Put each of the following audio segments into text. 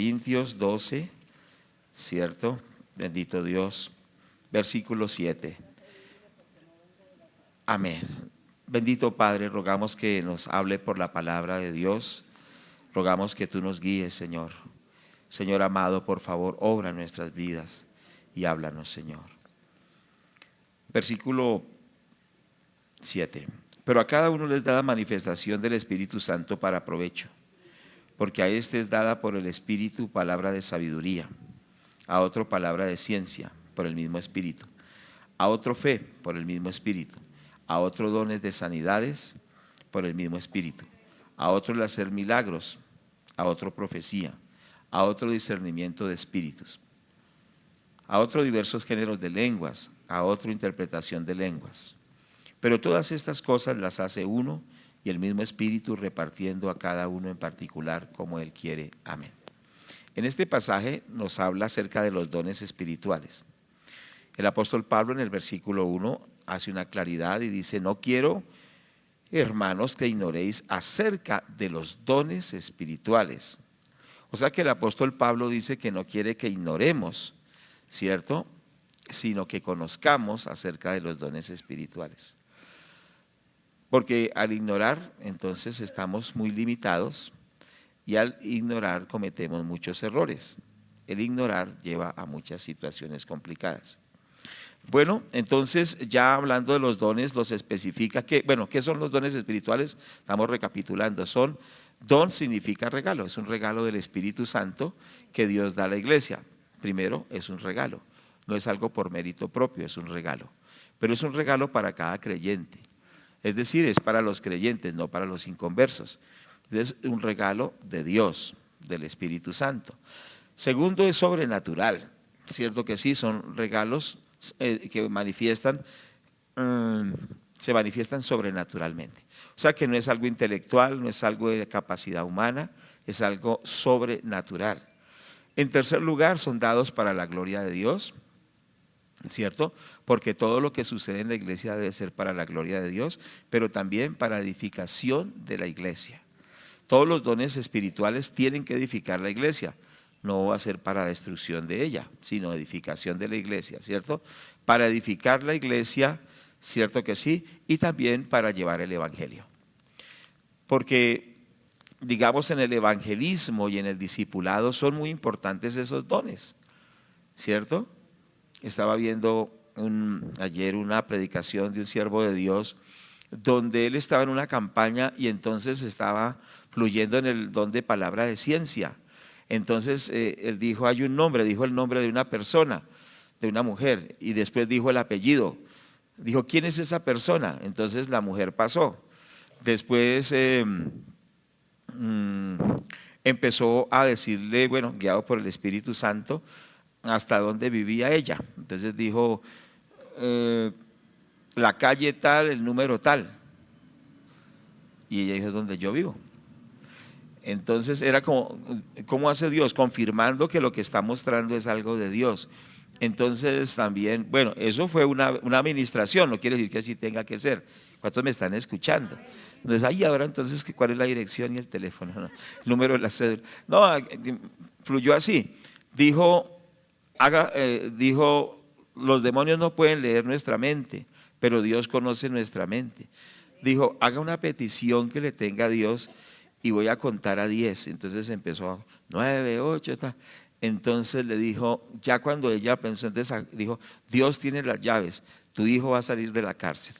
Corintios 12, ¿cierto? Bendito Dios. Versículo 7. Amén. Bendito Padre, rogamos que nos hable por la palabra de Dios. Rogamos que tú nos guíes, Señor. Señor amado, por favor, obra en nuestras vidas y háblanos, Señor. Versículo 7. Pero a cada uno les da la manifestación del Espíritu Santo para provecho, porque a este es dada por el Espíritu palabra de sabiduría, a otro palabra de ciencia, por el mismo Espíritu, a otro fe, por el mismo Espíritu, a otro dones de sanidades, por el mismo Espíritu, a otro el hacer milagros, a otro profecía, a otro discernimiento de espíritus, a otro diversos géneros de lenguas, a otro interpretación de lenguas. Pero todas estas cosas las hace uno y el mismo Espíritu, repartiendo a cada uno en particular como Él quiere. Amén. En este pasaje nos habla acerca de los dones espirituales. El apóstol Pablo en el versículo 1 hace una claridad y dice: no quiero, hermanos, que ignoréis acerca de los dones espirituales. O sea que el apóstol Pablo dice que no quiere que ignoremos, ¿cierto?, sino que conozcamos acerca de los dones espirituales. Porque al ignorar, entonces estamos muy limitados y al ignorar cometemos muchos errores. El ignorar lleva a muchas situaciones complicadas. Bueno, entonces ya hablando de los dones, los especifica que, bueno, ¿qué son los dones espirituales? Estamos recapitulando. Don significa regalo, es un regalo del Espíritu Santo que Dios da a la iglesia. Primero, es un regalo, no es algo por mérito propio, es un regalo. Pero es un regalo para cada creyente. Es decir, es para los creyentes, no para los inconversos. Es un regalo de Dios, del Espíritu Santo. Segundo, es sobrenatural. Cierto que sí, son regalos que se manifiestan sobrenaturalmente. O sea que no es algo intelectual, no es algo de capacidad humana, es algo sobrenatural. En tercer lugar, son dados para la gloria de Dios, ¿cierto? Porque todo lo que sucede en la iglesia debe ser para la gloria de Dios, pero también para edificación de la iglesia. Todos los dones espirituales tienen que edificar la iglesia. No va a ser para destrucción de ella, sino edificación de la iglesia, ¿cierto? Para edificar la iglesia, cierto que sí, y también para llevar el evangelio. Porque, digamos, en el evangelismo y en el discipulado son muy importantes esos dones, ¿cierto? Estaba viendo ayer una predicación de un siervo de Dios donde él estaba en una campaña y entonces estaba fluyendo en el don de palabra de ciencia. Entonces él dijo, hay un nombre, dijo el nombre de una persona, de una mujer, y después dijo el apellido. Dijo, ¿quién es esa persona? Entonces la mujer pasó. Después empezó a decirle, bueno, guiado por el Espíritu Santo, hasta dónde vivía ella. Entonces dijo, la calle tal, el número tal. Y ella dijo, es donde yo vivo. Entonces era como, ¿cómo hace Dios? Confirmando que lo que está mostrando es algo de Dios. Entonces también, bueno, eso fue una administración, no quiere decir que así tenga que ser. ¿Cuántos me están escuchando? Entonces, ahí ahora entonces, ¿cuál es la dirección y el teléfono? No, el número de la cédula. No, fluyó así. Dijo, los demonios no pueden leer nuestra mente, pero Dios conoce nuestra mente. Dijo, haga una petición que le tenga a Dios y voy a contar a 10. Entonces empezó a 9, 8, tal. Entonces le dijo, ya cuando ella pensó, entonces dijo, Dios tiene las llaves, tu hijo va a salir de la cárcel.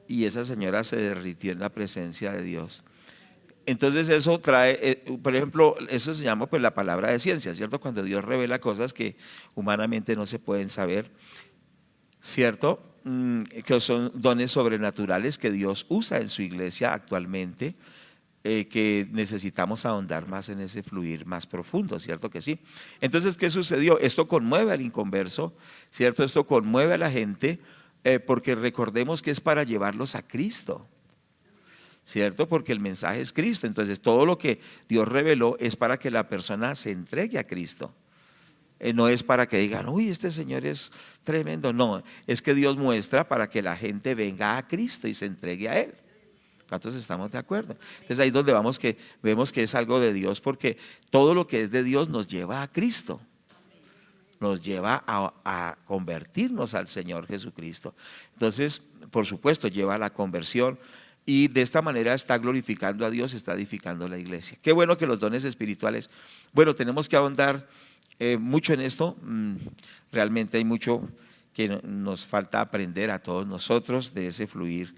Y esa señora se derritió en la presencia de Dios. Entonces eso trae, por ejemplo, eso se llama pues la palabra de ciencia, ¿cierto? Cuando Dios revela cosas que humanamente no se pueden saber, ¿cierto? Que son dones sobrenaturales que Dios usa en su iglesia actualmente, que necesitamos ahondar más en ese fluir más profundo, ¿cierto que sí? Entonces, ¿qué sucedió? Esto conmueve al inconverso, ¿cierto? Esto conmueve a la gente, porque recordemos que es para llevarlos a Cristo, ¿cierto? Porque el mensaje es Cristo. Entonces todo lo que Dios reveló es para que la persona se entregue a Cristo. No es para que digan, uy, este Señor es tremendo. No, es que Dios muestra para que la gente venga a Cristo y se entregue a Él. ¿Cuántos estamos de acuerdo? Entonces ahí es donde vemos que es algo de Dios, porque todo lo que es de Dios nos lleva a Cristo, nos lleva a convertirnos al Señor Jesucristo. Entonces, por supuesto, lleva a la conversión y de esta manera está glorificando a Dios, está edificando la iglesia. Qué bueno que los dones espirituales, bueno, tenemos que ahondar mucho en esto. Realmente hay mucho que nos falta aprender a todos nosotros de ese fluir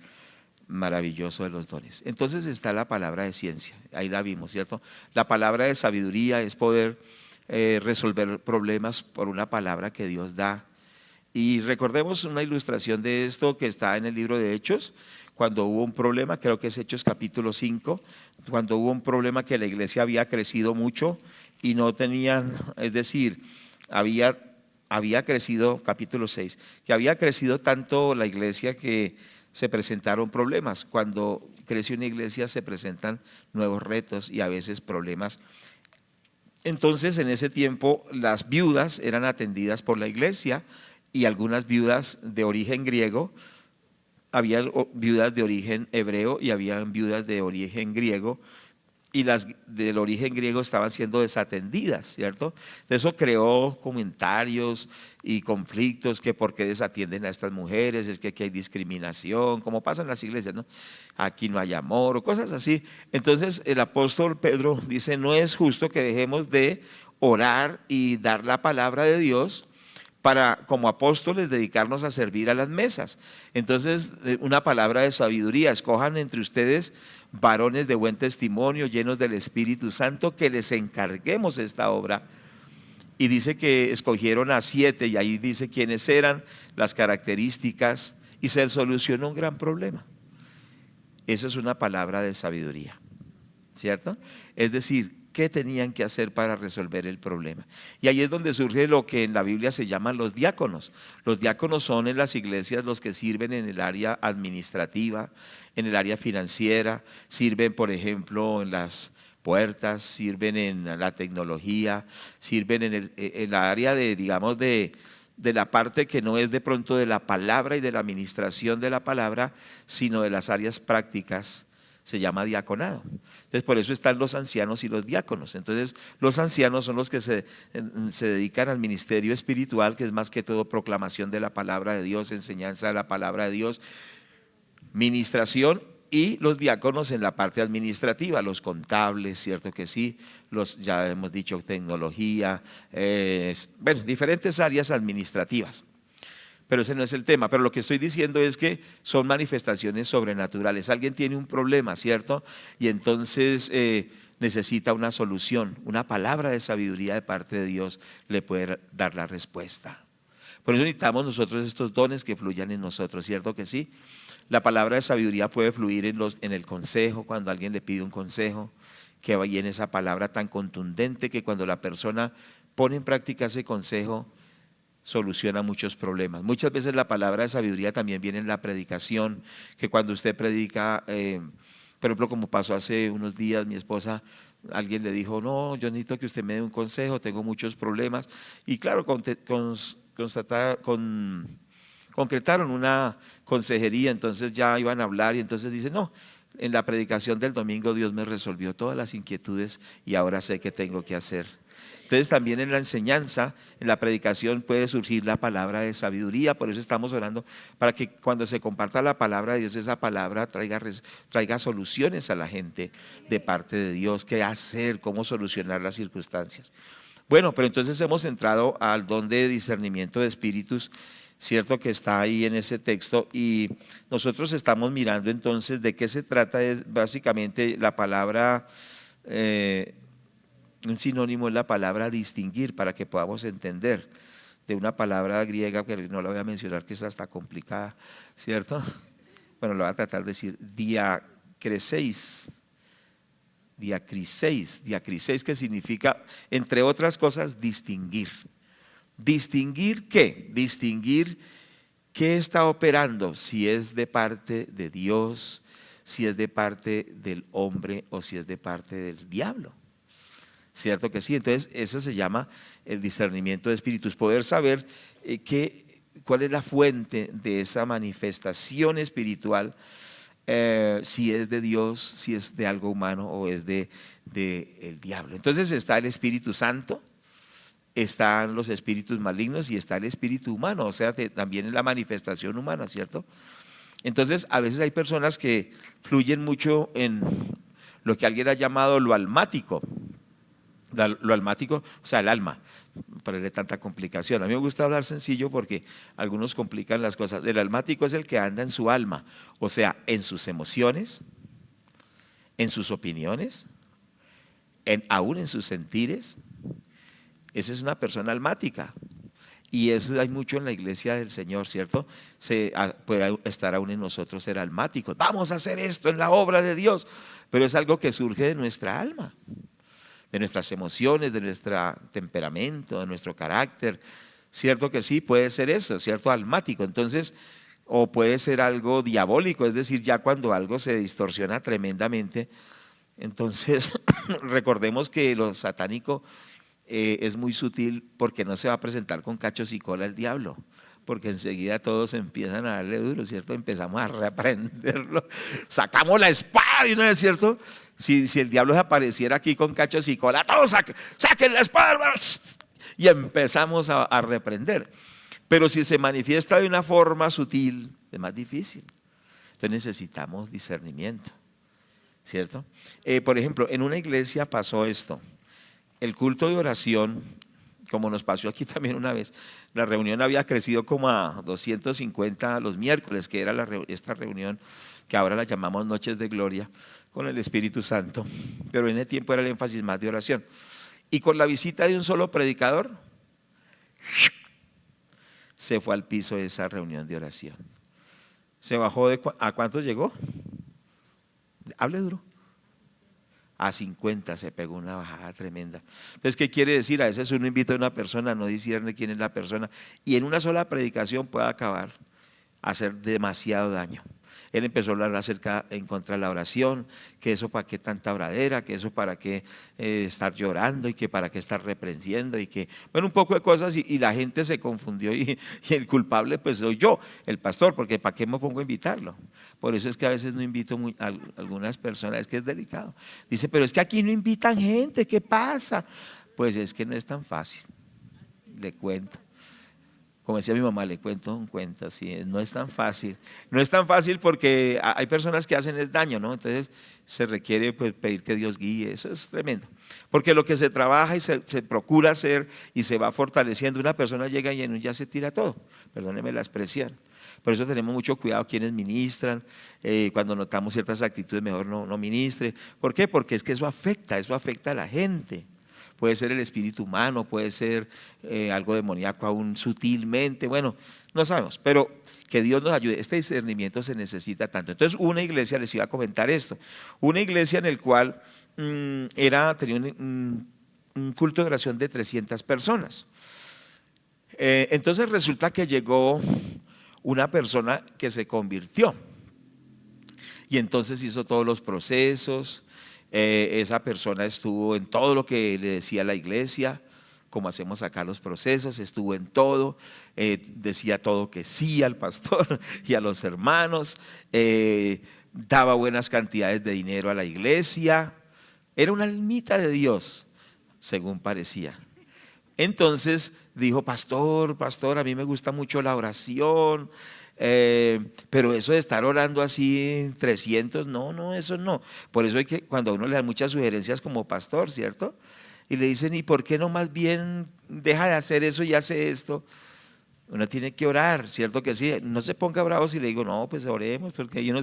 maravilloso de los dones. Entonces está la palabra de ciencia, ahí la vimos, ¿cierto? La palabra de sabiduría es poder resolver problemas por una palabra que Dios da. Y recordemos una ilustración de esto que está en el libro de Hechos, cuando hubo un problema, creo que es Hechos capítulo 5, cuando hubo un problema que la iglesia había crecido mucho y no tenían, es decir, había crecido, capítulo 6, que había crecido tanto la iglesia que se presentaron problemas. Cuando crece una iglesia se presentan nuevos retos y a veces problemas. Entonces en ese tiempo las viudas eran atendidas por la iglesia y algunas viudas de origen griego, había viudas de origen hebreo y habían viudas de origen griego, y las del origen griego estaban siendo desatendidas, ¿cierto? Eso creó comentarios y conflictos, que por qué desatienden a estas mujeres, es que aquí hay discriminación, como pasa en las iglesias, ¿no? Aquí no hay amor o cosas así. Entonces el apóstol Pedro dice, no es justo que dejemos de orar y dar la palabra de Dios para, como apóstoles, dedicarnos a servir a las mesas. Entonces, una palabra de sabiduría: escojan entre ustedes varones de buen testimonio, llenos del Espíritu Santo, que les encarguemos esta obra. Y dice que escogieron a 7, y ahí dice quiénes eran, las características, y se solucionó un gran problema. Esa es una palabra de sabiduría, ¿cierto? Es decir, ¿qué tenían que hacer para resolver el problema? Y ahí es donde surge lo que en la Biblia se llaman los diáconos. Los diáconos son en las iglesias los que sirven en el área administrativa, en el área financiera, sirven, por ejemplo, en las puertas, sirven en la tecnología, sirven en la área de, digamos, de la parte que no es de pronto de la palabra y de la administración de la palabra, sino de las áreas prácticas. Se llama diaconado. Entonces, por eso están los ancianos y los diáconos. Entonces, los ancianos son los que se dedican al ministerio espiritual, que es más que todo proclamación de la palabra de Dios, enseñanza de la palabra de Dios, ministración, y los diáconos en la parte administrativa, los contables, cierto que sí, ya hemos dicho tecnología, bueno, diferentes áreas administrativas. Pero ese no es el tema. Pero lo que estoy diciendo es que son manifestaciones sobrenaturales. Alguien tiene un problema, ¿cierto? Y entonces necesita una solución. Una palabra de sabiduría de parte de Dios le puede dar la respuesta. Por eso necesitamos nosotros estos dones que fluyan en nosotros, ¿cierto que sí? La palabra de sabiduría puede fluir en el consejo, cuando alguien le pide un consejo, que vaya en esa palabra tan contundente que cuando la persona pone en práctica ese consejo, soluciona muchos problemas. Muchas veces la palabra de sabiduría también viene en la predicación, que cuando usted predica, por ejemplo, como pasó hace unos días, mi esposa, alguien le dijo, no, yo necesito que usted me dé un consejo, tengo muchos problemas, y claro, concretaron una consejería, entonces ya iban a hablar, y entonces dice, no, en la predicación del domingo Dios me resolvió todas las inquietudes y ahora sé qué tengo que hacer. Entonces también en la enseñanza, en la predicación puede surgir la palabra de sabiduría. Por eso estamos orando para que cuando se comparta la palabra de Dios, esa palabra traiga soluciones a la gente de parte de Dios, qué hacer, cómo solucionar las circunstancias. Bueno, pero entonces hemos entrado al don de discernimiento de espíritus, cierto que está ahí en ese texto, y nosotros estamos mirando entonces de qué se trata. Es básicamente la palabra, un sinónimo es la palabra distinguir, para que podamos entender, de una palabra griega que no la voy a mencionar, que es hasta complicada, ¿cierto? Bueno, lo voy a tratar de decir, diacriseis, que significa, entre otras cosas, distinguir. ¿Distinguir qué? Distinguir qué está operando, si es de parte de Dios, si es de parte del hombre o si es de parte del diablo. ¿Cierto que sí? Entonces eso se llama el discernimiento de espíritus, poder saber cuál es la fuente de esa manifestación espiritual si es de Dios, si es de algo humano o es de el diablo. Entonces está el Espíritu Santo, están los espíritus malignos y está el espíritu humano, o sea, también es la manifestación humana, ¿cierto? Entonces, a veces hay personas que fluyen mucho en lo que alguien ha llamado lo almático. Lo almático, o sea, el alma, ponerle tanta complicación. A mí me gusta hablar sencillo porque algunos complican las cosas. El almático es el que anda en su alma, o sea, en sus emociones, en sus opiniones, aún en sus sentires. Esa es una persona almática. Y eso hay mucho en la iglesia del Señor, ¿cierto? Puede estar aún en nosotros ser almáticos. Vamos a hacer esto en la obra de Dios, pero es algo que surge de nuestra alma, de nuestras emociones, de nuestro temperamento, de nuestro carácter. Cierto que sí, puede ser eso, cierto, almático. Entonces, o puede ser algo diabólico, es decir, ya cuando algo se distorsiona tremendamente. Entonces, recordemos que lo satánico es muy sutil porque no se va a presentar con cachos y cola el diablo, porque enseguida todos empiezan a darle duro, ¿cierto? Empezamos a reprenderlo, sacamos la espada y no es cierto. Si el diablo apareciera aquí con cachos y cola, todos saquen la espada, hermanos, y empezamos a reprender. Pero si se manifiesta de una forma sutil, es más difícil. Entonces necesitamos discernimiento, ¿cierto? Por ejemplo, en una iglesia pasó esto. El culto de oración, como nos pasó aquí también una vez, la reunión había crecido como a 250 los miércoles, que era esta reunión que ahora la llamamos Noches de Gloria, con el Espíritu Santo, pero en ese tiempo era el énfasis más de oración. Y con la visita de un solo predicador, se fue al piso esa reunión de oración. Se bajó ¿a cuántos llegó? Hable duro. A 50 se pegó una bajada tremenda. Entonces, ¿qué quiere decir? A veces uno invita a una persona, no discierne quién es la persona y en una sola predicación puede acabar, hacer demasiado daño. Él empezó a hablar en contra de la oración, que eso para qué tanta oradera, que eso para qué estar llorando y que para qué estar reprendiendo y que, bueno, un poco de cosas y la gente se confundió y el culpable pues soy yo, el pastor, porque para qué me pongo a invitarlo. Por eso es que a veces no invito a algunas personas, es que es delicado. Dice, pero es que aquí no invitan gente, ¿qué pasa? Pues es que no es tan fácil, le cuento. Como decía mi mamá, le cuento un cuento, así, no es tan fácil. No es tan fácil porque hay personas que hacen el daño, ¿no? Entonces se requiere pues, pedir que Dios guíe, eso es tremendo. Porque lo que se trabaja y se procura hacer y se va fortaleciendo, una persona llega y en un ya se tira todo, perdóneme la expresión. Por eso tenemos mucho cuidado quienes ministran, cuando notamos ciertas actitudes mejor no ministre. ¿Por qué? Porque es que eso afecta a la gente. Puede ser el espíritu humano, puede ser algo demoníaco aún sutilmente, bueno, no sabemos, pero que Dios nos ayude. Este discernimiento se necesita tanto. Entonces, una iglesia, les iba a comentar esto, una iglesia en el cual tenía un culto de oración de 300 personas. Entonces resulta que llegó una persona que se convirtió y entonces hizo todos los procesos. Esa persona estuvo en todo lo que le decía la iglesia, como hacemos acá los procesos, estuvo en todo, decía todo que sí al pastor y a los hermanos, daba buenas cantidades de dinero a la iglesia, era una almita de Dios, según parecía. Entonces dijo, pastor, a mí me gusta mucho la oración, pero eso de estar orando así 300, no, eso no. Por eso hay que, cuando a uno le dan muchas sugerencias como pastor, ¿cierto? Y le dicen, ¿y por qué no más bien deja de hacer eso y hace esto? Uno tiene que orar, ¿cierto que sí? No se ponga bravo si le digo, no, pues oremos, porque yo no,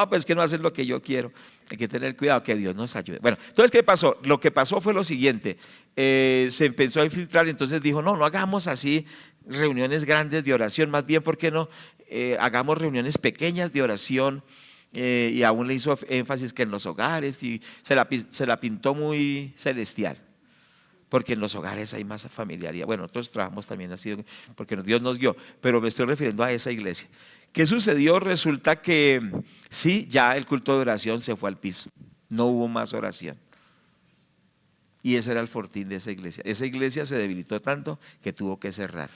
pues que no hacen lo que yo quiero. Hay que tener cuidado, que Dios nos ayude. Bueno, entonces, ¿qué pasó? Lo que pasó fue lo siguiente, se empezó a infiltrar y entonces dijo, no hagamos así reuniones grandes de oración, más bien, ¿por qué no hagamos reuniones pequeñas de oración? Y aún le hizo énfasis que en los hogares y se la pintó muy celestial. Porque en los hogares hay más familiaridad. Bueno, nosotros trabajamos también así, porque Dios nos guió, pero me estoy refiriendo a esa iglesia. ¿Qué sucedió? Resulta que sí, ya el culto de oración se fue al piso, no hubo más oración. Y ese era el fortín de esa iglesia. Esa iglesia se debilitó tanto que tuvo que cerrar.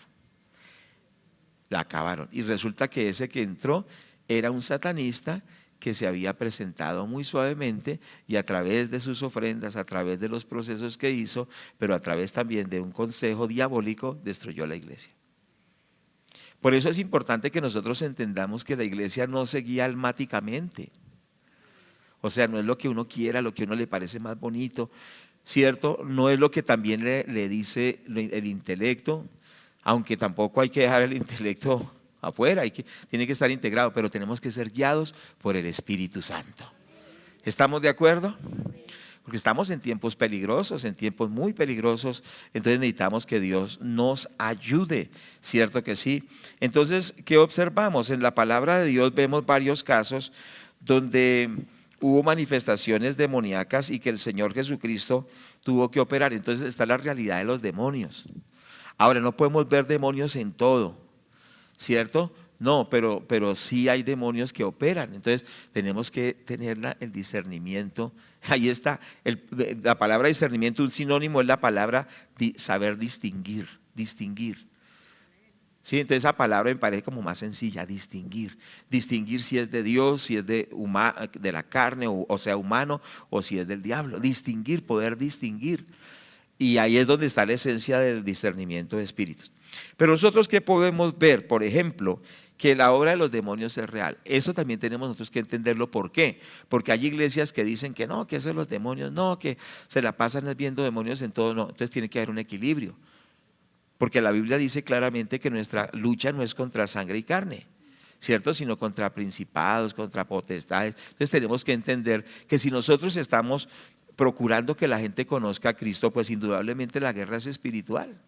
La acabaron. Y resulta que ese que entró era un satanista que se había presentado muy suavemente y a través de sus ofrendas, a través de los procesos que hizo, pero a través también de un consejo diabólico, destruyó la iglesia. Por eso es importante que nosotros entendamos que la iglesia no se guía almáticamente. O sea, no es lo que uno quiera, lo que a uno le parece más bonito, ¿cierto? No es lo que también le dice el intelecto, aunque tampoco hay que dejar el intelecto afuera, tiene que estar integrado, pero tenemos que ser guiados por el Espíritu Santo. ¿Estamos de acuerdo? Porque estamos en tiempos peligrosos, en tiempos muy peligrosos, entonces necesitamos que Dios nos ayude, ¿cierto que sí? Entonces, ¿qué observamos? En la palabra de Dios vemos varios casos donde hubo manifestaciones demoníacas y que el Señor Jesucristo tuvo que operar. Entonces está la realidad de los demonios. Ahora, no podemos ver demonios en todo, ¿cierto? No, pero sí hay demonios que operan. Entonces tenemos que tener el discernimiento. Ahí está, la palabra discernimiento, un sinónimo es la palabra saber distinguir. Sí, entonces esa palabra me parece como más sencilla, distinguir si es de Dios, si es de la carne, o sea humano, o si es del diablo. Distinguir, poder distinguir. Y ahí es donde está la esencia del discernimiento de espíritus. Pero nosotros, ¿qué podemos ver? Por ejemplo, que la obra de los demonios es real. Eso también tenemos nosotros que entenderlo. ¿Por qué? Porque hay iglesias que dicen que no, que eso de los demonios, no, que se la pasan viendo demonios en todo. No, entonces tiene que haber un equilibrio. Porque la Biblia dice claramente que nuestra lucha no es contra sangre y carne, ¿cierto? Sino contra principados, contra potestades. Entonces tenemos que entender que si nosotros estamos procurando que la gente conozca a Cristo, pues indudablemente la guerra es espiritual.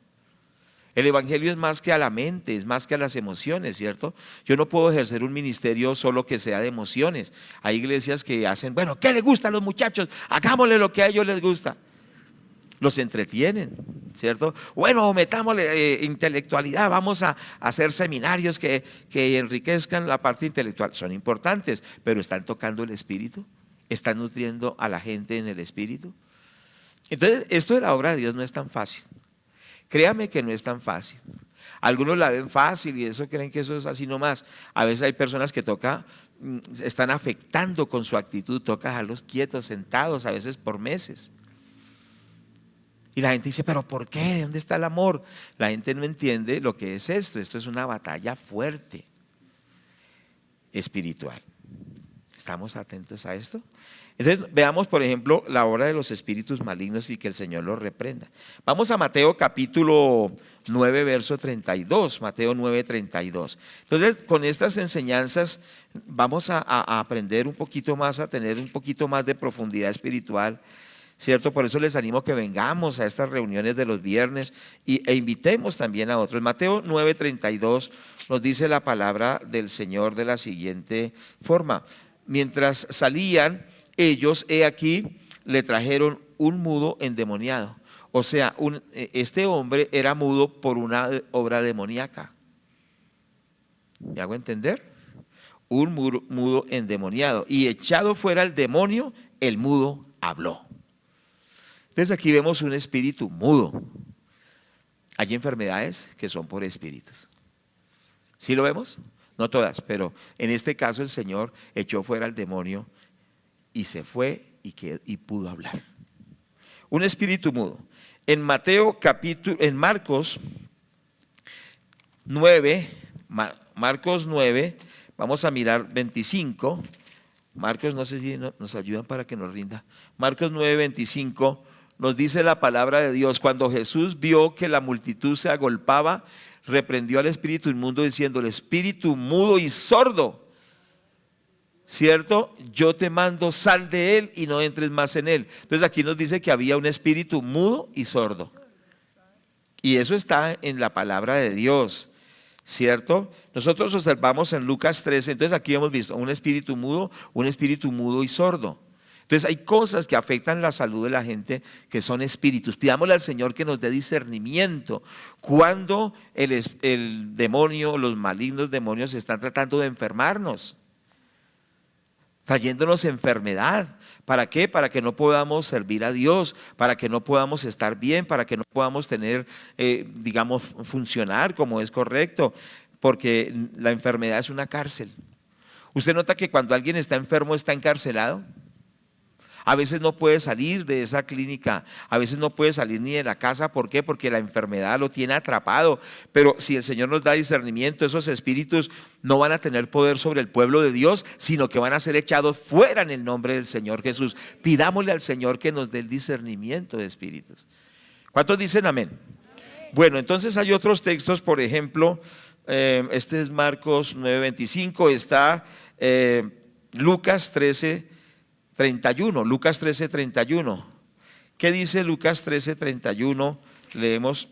El evangelio es más que a la mente, es más que a las emociones, ¿cierto? Yo no puedo ejercer un ministerio solo que sea de emociones. Hay iglesias que hacen, bueno, ¿qué les gusta a los muchachos? Hagámosle lo que a ellos les gusta. Los entretienen, ¿cierto? Bueno, metámosle intelectualidad, vamos a hacer seminarios que enriquezcan la parte intelectual. Son importantes, pero están tocando el espíritu, están nutriendo a la gente en el espíritu. Entonces, esto de la obra de Dios no es tan fácil. Créame que no es tan fácil. Algunos la ven fácil y eso creen que eso es así nomás. A veces hay personas que están afectando con su actitud, toca dejarlos quietos, sentados, a veces por meses. Y la gente dice, ¿pero por qué? ¿Dónde está el amor? La gente no entiende lo que es esto. Esto es una batalla fuerte, espiritual. ¿Estamos atentos a esto? Entonces veamos, por ejemplo, la obra de los espíritus malignos y que el Señor los reprenda. Vamos a Mateo capítulo 9, verso 32. Mateo 9, 32. Entonces, con estas enseñanzas vamos a aprender un poquito más, a tener un poquito más de profundidad espiritual, ¿cierto? Por eso les animo a que vengamos a estas reuniones de los viernes e invitemos también a otros. Mateo 9:32 nos dice la palabra del Señor de la siguiente forma. Mientras salían ellos, he aquí, le trajeron un mudo endemoniado. O sea, este hombre era mudo por una obra demoníaca. ¿Me hago entender? Un mudo endemoniado. Y echado fuera el demonio, el mudo habló. Entonces aquí vemos un espíritu mudo. Hay enfermedades que son por espíritus. ¿Sí lo vemos? No todas, pero en este caso el Señor echó fuera al demonio y se fue y pudo hablar. Un espíritu mudo. En Marcos 9, vamos a mirar 25. Marcos, no sé si nos ayudan para que nos rinda. Marcos 9, 25 nos dice la palabra de Dios: cuando Jesús vio que la multitud se agolpaba, reprendió al espíritu inmundo diciendo: el espíritu mudo y sordo, ¿cierto? Yo te mando, sal de él y no entres más en él. Entonces aquí nos dice que había un espíritu mudo y sordo. Y eso está en la palabra de Dios, ¿cierto? Nosotros observamos en Lucas 13, entonces aquí hemos visto un espíritu mudo y sordo. Entonces hay cosas que afectan la salud de la gente que son espíritus. Pidámosle al Señor que nos dé discernimiento cuando el demonio, los malignos demonios están tratando de enfermarnos, trayéndonos enfermedad. ¿Para qué? Para que no podamos servir a Dios, para que no podamos estar bien, para que no podamos tener, funcionar como es correcto, porque la enfermedad es una cárcel. Usted nota que cuando alguien está enfermo está encarcelado. A veces no puede salir de esa clínica, a veces no puede salir ni de la casa. ¿Por qué? Porque la enfermedad lo tiene atrapado. Pero si el Señor nos da discernimiento, esos espíritus no van a tener poder sobre el pueblo de Dios, sino que van a ser echados fuera en el nombre del Señor Jesús. Pidámosle al Señor que nos dé el discernimiento de espíritus. ¿Cuántos dicen amén? Bueno, entonces hay otros textos, por ejemplo, este es Marcos 9:25, está Lucas 13:31. Lucas 13:31. ¿Qué dice Lucas 13:31? Leemos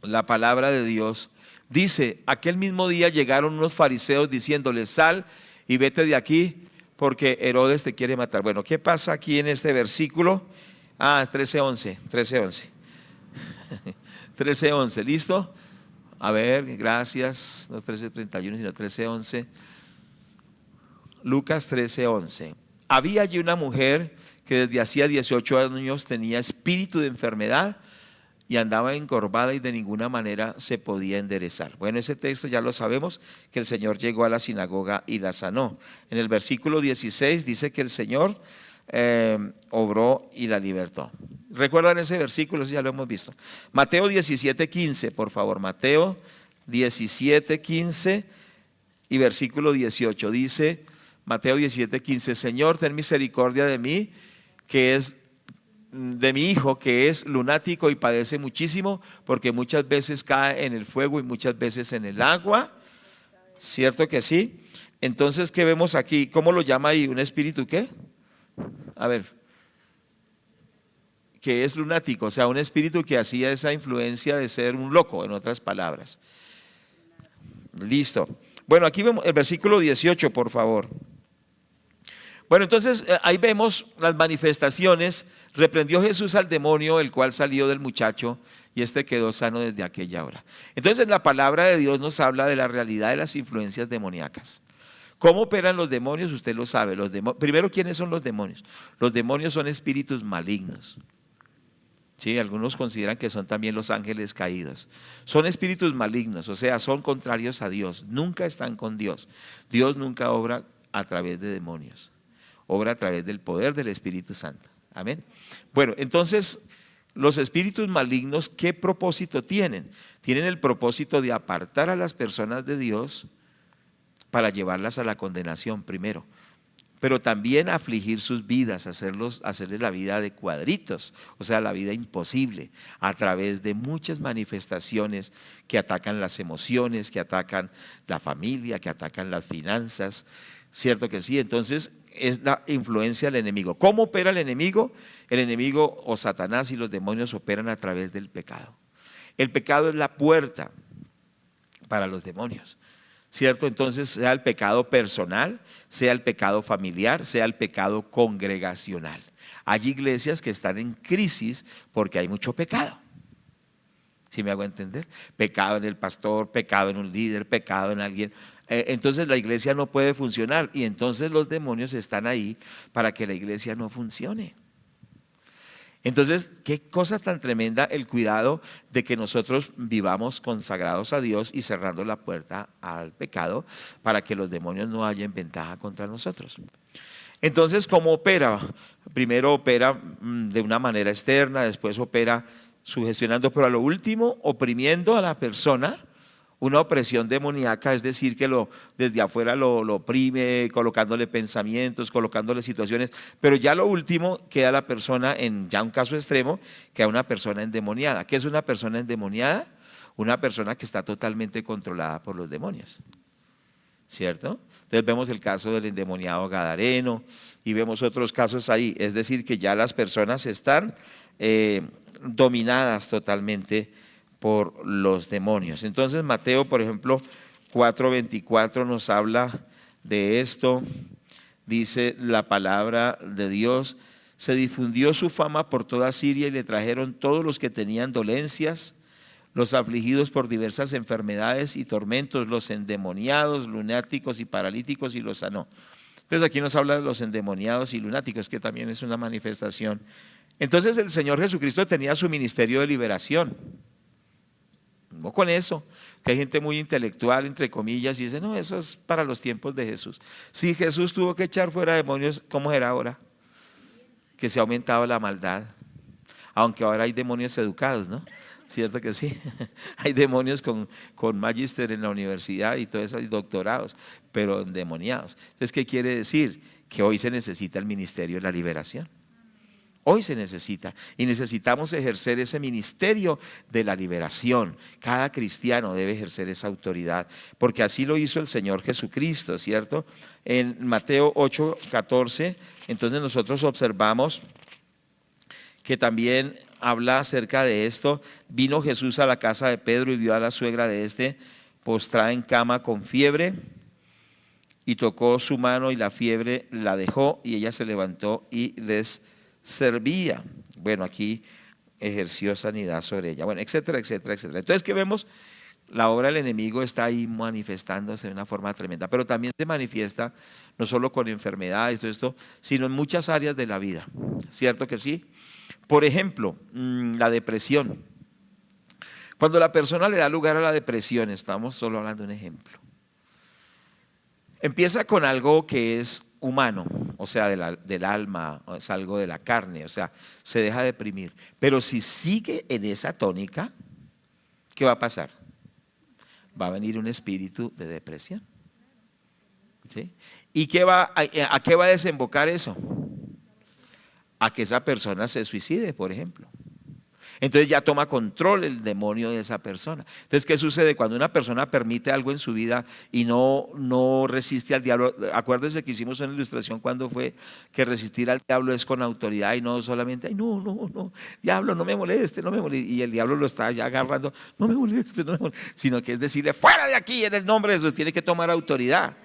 la palabra de Dios. Dice: aquel mismo día llegaron unos fariseos diciéndole: sal y vete de aquí, porque Herodes te quiere matar. Bueno, ¿qué pasa aquí en este versículo? Es 13:11. 13:11, ¿listo? A ver, gracias. No 13:31, sino 13:11. Lucas 13:11. Había allí una mujer que desde hacía 18 años tenía espíritu de enfermedad y andaba encorvada y de ninguna manera se podía enderezar. Bueno, ese texto ya lo sabemos, que el Señor llegó a la sinagoga y la sanó. En el versículo 16 dice que el Señor obró y la libertó. ¿Recuerdan ese versículo? Ya lo hemos visto. Mateo 17:15, por favor. Mateo 17:15 y versículo 18 dice: Mateo 17:15, Señor, ten misericordia de mí, que es de mi hijo, que es lunático y padece muchísimo, porque muchas veces cae en el fuego y muchas veces en el agua. ¿Cierto que sí? Entonces, ¿qué vemos aquí? ¿Cómo lo llama ahí? ¿Un espíritu qué? A ver, que es lunático, o sea, un espíritu que hacía esa influencia de ser un loco, en otras palabras. Listo. Bueno, aquí vemos el versículo 18, por favor. Bueno, entonces ahí vemos las manifestaciones. Reprendió Jesús al demonio, el cual salió del muchacho, y este quedó sano desde aquella hora. Entonces la palabra de Dios nos habla de la realidad de las influencias demoníacas. ¿Cómo operan los demonios? Usted lo sabe. Primero, ¿quiénes son los demonios? Los demonios son espíritus malignos. Sí, algunos consideran que son también los ángeles caídos. Son espíritus malignos, o sea, son contrarios a Dios. Nunca están con Dios. Dios nunca obra a través de demonios. Obra a través del poder del Espíritu Santo. Amén. Bueno, entonces, los espíritus malignos, ¿qué propósito tienen? Tienen el propósito de apartar a las personas de Dios para llevarlas a la condenación primero, pero también afligir sus vidas, hacerles la vida de cuadritos, o sea, la vida imposible, a través de muchas manifestaciones que atacan las emociones, que atacan la familia, que atacan las finanzas. ¿Cierto que sí? Entonces es la influencia del enemigo. ¿Cómo opera el enemigo? El enemigo o Satanás y los demonios operan a través del pecado. El pecado es la puerta para los demonios, ¿cierto? Entonces, sea el pecado personal, sea el pecado familiar, sea el pecado congregacional. Hay iglesias que están en crisis porque hay mucho pecado. ¿Sí me hago entender? Pecado en el pastor, pecado en un líder, pecado en alguien. Entonces la iglesia no puede funcionar y entonces los demonios están ahí para que la iglesia no funcione. Entonces, qué cosa tan tremenda el cuidado de que nosotros vivamos consagrados a Dios y cerrando la puerta al pecado para que los demonios no hayan ventaja contra nosotros. Entonces, ¿cómo opera? Primero opera de una manera externa, después opera sugestionando, pero a lo último oprimiendo a la persona. Una opresión demoníaca, es decir, que desde afuera lo oprime, colocándole pensamientos, colocándole situaciones, pero ya lo último queda la persona en ya un caso extremo, queda una persona endemoniada. ¿Qué es una persona endemoniada? Una persona que está totalmente controlada por los demonios, ¿cierto? Entonces vemos el caso del endemoniado gadareno y vemos otros casos ahí, es decir, que ya las personas están dominadas totalmente por los demonios. Entonces Mateo, por ejemplo, 4:24 nos habla de esto. Dice la palabra de Dios: se difundió su fama por toda Siria y le trajeron todos los que tenían dolencias, los afligidos por diversas enfermedades y tormentos, los endemoniados, lunáticos y paralíticos, y los sanó. Entonces aquí nos habla de los endemoniados y lunáticos, que también es una manifestación. Entonces el Señor Jesucristo tenía su ministerio de liberación. no con eso, que hay gente muy intelectual, entre comillas, y dice, no, eso es para los tiempos de Jesús. Si Jesús tuvo que echar fuera demonios, ¿cómo era ahora? Que se ha aumentado la maldad, aunque ahora hay demonios educados, ¿no? ¿Cierto que sí? Hay demonios con magíster en la universidad y todo eso, y doctorados, pero endemoniados. Entonces, ¿qué quiere decir? Que hoy se necesita el ministerio de la liberación. Hoy se necesita y necesitamos ejercer ese ministerio de la liberación. Cada cristiano debe ejercer esa autoridad, porque así lo hizo el Señor Jesucristo, ¿cierto? En Mateo 8:14, entonces nosotros observamos que también habla acerca de esto. Vino Jesús a la casa de Pedro y vio a la suegra de este postrada en cama con fiebre, y tocó su mano y la fiebre la dejó y ella se levantó y les servía. Bueno, aquí ejerció sanidad sobre ella, bueno, etcétera, etcétera, etcétera. Entonces, ¿qué vemos? La obra del enemigo está ahí manifestándose de una forma tremenda, pero también se manifiesta no solo con enfermedades, todo esto, sino en muchas áreas de la vida, ¿cierto que sí? Por ejemplo, la depresión. Cuando la persona le da lugar a la depresión, estamos solo hablando de un ejemplo, empieza con algo que es humano, o sea, del alma, es algo de la carne, o sea, se deja deprimir. Pero si sigue en esa tónica, ¿qué va a pasar? Va a venir un espíritu de depresión. ¿Sí? ¿Y a qué va a desembocar eso? A que esa persona se suicide, por ejemplo. Entonces ya toma control el demonio de esa persona. Entonces, ¿qué sucede? Cuando una persona permite algo en su vida y no resiste al diablo, acuérdense que hicimos una ilustración cuando fue que resistir al diablo es con autoridad y no solamente, ay, no, diablo, no me moleste, y el diablo lo está ya agarrando, no me moleste, sino que es decirle, fuera de aquí en el nombre de Jesús, tiene que tomar autoridad.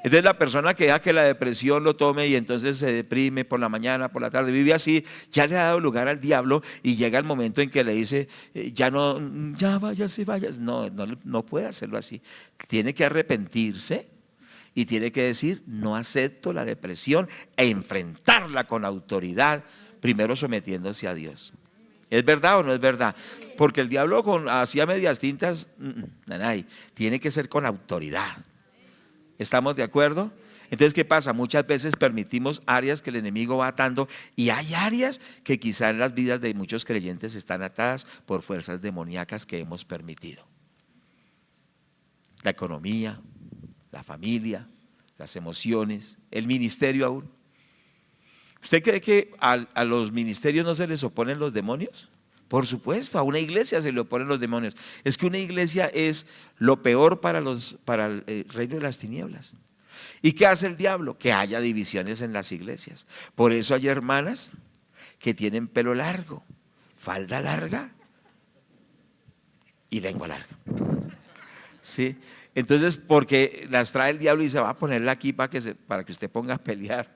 Entonces la persona que deja que la depresión lo tome y entonces se deprime por la mañana, por la tarde, vive así, ya le ha dado lugar al diablo y llega el momento en que le dice, ya váyase. No puede hacerlo así. Tiene que arrepentirse y tiene que decir, no acepto la depresión e enfrentarla con autoridad, primero sometiéndose a Dios. ¿Es verdad o no es verdad? Porque el diablo hacía medias tintas, tiene que ser con autoridad. ¿Estamos de acuerdo? Entonces, ¿qué pasa? Muchas veces permitimos áreas que el enemigo va atando y hay áreas que quizá en las vidas de muchos creyentes están atadas por fuerzas demoníacas que hemos permitido. La economía, la familia, las emociones, el ministerio aún. ¿Usted cree que a los ministerios no se les oponen los demonios? Por supuesto, a una iglesia se le oponen los demonios. Es que una iglesia es lo peor para el reino de las tinieblas. ¿Y qué hace el diablo? Que haya divisiones en las iglesias. Por eso hay hermanas que tienen pelo largo, falda larga y lengua larga. ¿Sí? Entonces, porque las trae el diablo y se va a ponerla aquí para que usted ponga a pelear,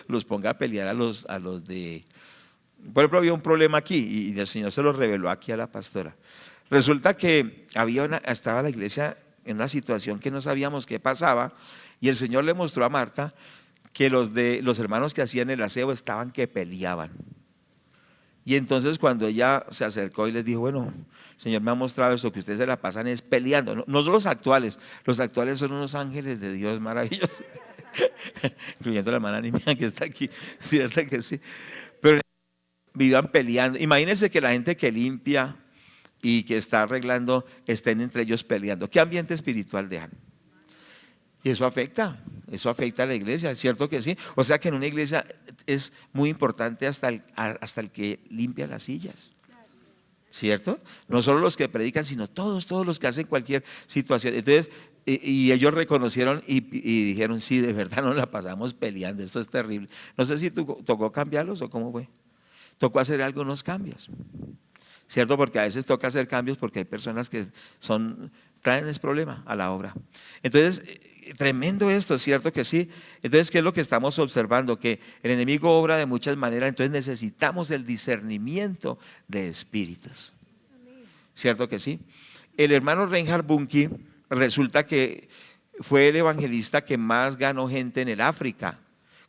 los ponga a pelear a los de... Por ejemplo, había un problema aquí y el Señor se lo reveló aquí a la pastora. Resulta que estaba la iglesia en una situación que no sabíamos qué pasaba y el Señor le mostró a Marta que los hermanos que hacían el aseo estaban que peleaban. Y entonces cuando ella se acercó y les dijo, bueno, el Señor me ha mostrado esto, que ustedes se la pasan es peleando. No son los actuales son unos ángeles de Dios maravillosos, incluyendo la hermana Nimia que está aquí, cierto que sí. Pero vivan peleando. Imagínense que la gente que limpia y que está arreglando estén entre ellos peleando. ¿Qué ambiente espiritual dejan? Y eso afecta a la iglesia, ¿es cierto que sí? O sea que en una iglesia es muy importante hasta el que limpia las sillas, ¿cierto? No solo los que predican, sino todos los que hacen cualquier situación. Entonces, y ellos reconocieron y dijeron, sí, de verdad nos la pasamos peleando, esto es terrible. No sé si tocó cambiarlos o cómo fue. Tocó hacer algunos cambios, ¿cierto? Porque a veces toca hacer cambios porque hay personas que traen ese problema a la obra. Entonces, tremendo esto, ¿cierto que sí? Entonces, ¿qué es lo que estamos observando? Que el enemigo obra de muchas maneras, entonces necesitamos el discernimiento de espíritus, ¿cierto que sí? El hermano Reinhard Bonnke resulta que fue el evangelista que más ganó gente en el África.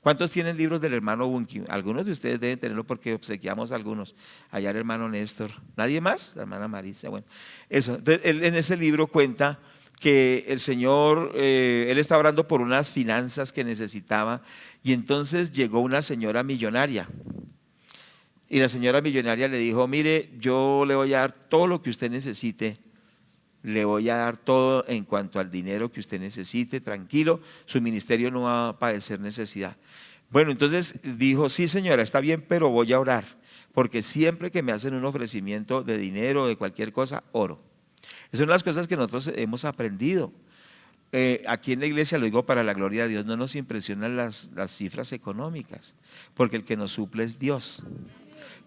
¿Cuántos tienen libros del hermano Bunky? Algunos de ustedes deben tenerlo porque obsequiamos algunos. Allá el hermano Néstor. ¿Nadie más? La hermana Marisa. Bueno, eso. Entonces, él en ese libro cuenta que el Señor, él estaba orando por unas finanzas que necesitaba y entonces llegó una señora millonaria. Y la señora millonaria le dijo, mire, yo le voy a dar todo lo que usted necesite, le voy a dar todo en cuanto al dinero que usted necesite, tranquilo, su ministerio no va a padecer necesidad. Bueno, entonces dijo, sí señora, está bien, pero voy a orar, porque siempre que me hacen un ofrecimiento de dinero o de cualquier cosa, oro. Esas son las cosas que nosotros hemos aprendido. Aquí en la iglesia, lo digo para la gloria de Dios, no nos impresionan las cifras económicas, porque el que nos suple es Dios.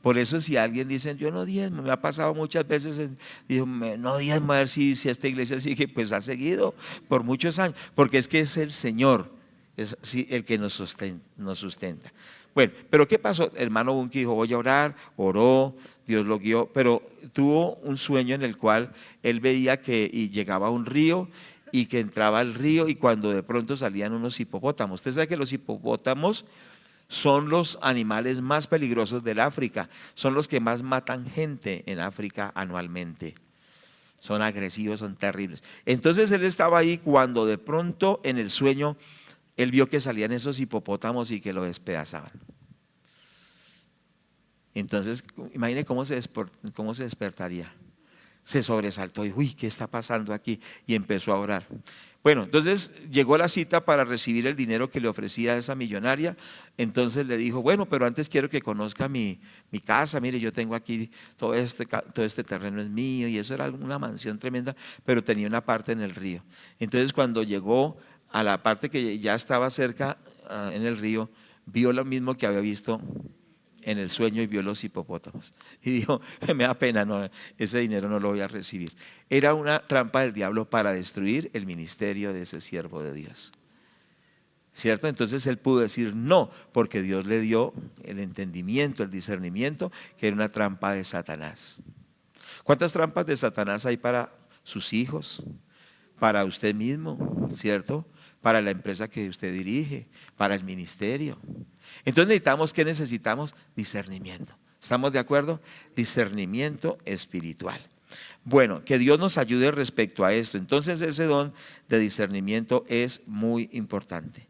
Por eso si alguien dice, yo no diezmo, me ha pasado muchas veces, digo, no diezmo, a ver si esta iglesia sigue, pues ha seguido por muchos años, porque es que es el Señor, es el que nos sustenta. Bueno, pero ¿qué pasó? El hermano Bunky dijo, voy a orar, oró, Dios lo guió, pero tuvo un sueño en el cual él veía que llegaba a un río y que entraba al río y cuando de pronto salían unos hipopótamos. Usted sabe que los hipopótamos son los animales más peligrosos del África, son los que más matan gente en África anualmente. Son agresivos, son terribles. Entonces él estaba ahí cuando de pronto en el sueño él vio que salían esos hipopótamos y que lo despedazaban. Entonces imagine cómo se despertaría. Se sobresaltó y uy, ¿qué está pasando aquí? Y empezó a orar. Bueno, entonces llegó la cita para recibir el dinero que le ofrecía esa millonaria. Entonces le dijo, bueno, pero antes quiero que conozca mi casa. Mire, yo tengo aquí todo este terreno es mío y eso era una mansión tremenda, pero tenía una parte en el río. Entonces cuando llegó a la parte que ya estaba cerca en el río, vio lo mismo que había visto en el sueño y vio los hipopótamos y dijo, me da pena, no, ese dinero no lo voy a recibir. Era una trampa del diablo para destruir el ministerio de ese siervo de Dios, ¿cierto? Entonces él pudo decir no, porque Dios le dio el entendimiento, el discernimiento, que era una trampa de Satanás. ¿Cuántas trampas de Satanás hay para sus hijos, para usted mismo, ¿cierto? Para la empresa que usted dirige, para el ministerio. Entonces necesitamos, ¿qué necesitamos? Discernimiento. ¿Estamos de acuerdo? Discernimiento espiritual. Bueno, que Dios nos ayude respecto a esto. Entonces ese don de discernimiento es muy importante.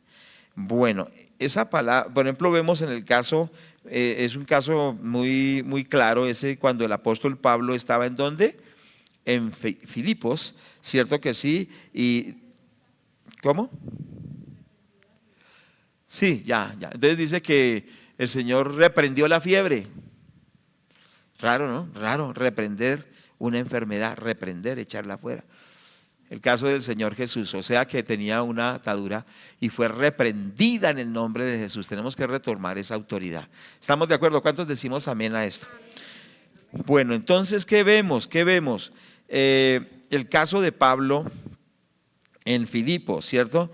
Bueno, esa palabra, por ejemplo, vemos en el caso, es un caso muy, muy claro, ese cuando el apóstol Pablo estaba ¿en dónde? En Filipos, ¿cierto que sí? Y ¿cómo? Sí, ya. Entonces dice que el Señor reprendió la fiebre. Raro, ¿no? Raro, reprender una enfermedad, reprender, echarla afuera. El caso del Señor Jesús, o sea que tenía una atadura y fue reprendida en el nombre de Jesús. Tenemos que retomar esa autoridad. ¿Estamos de acuerdo? ¿Cuántos decimos amén a esto? Bueno, entonces, ¿qué vemos? El caso de Pablo en Filipos, ¿cierto?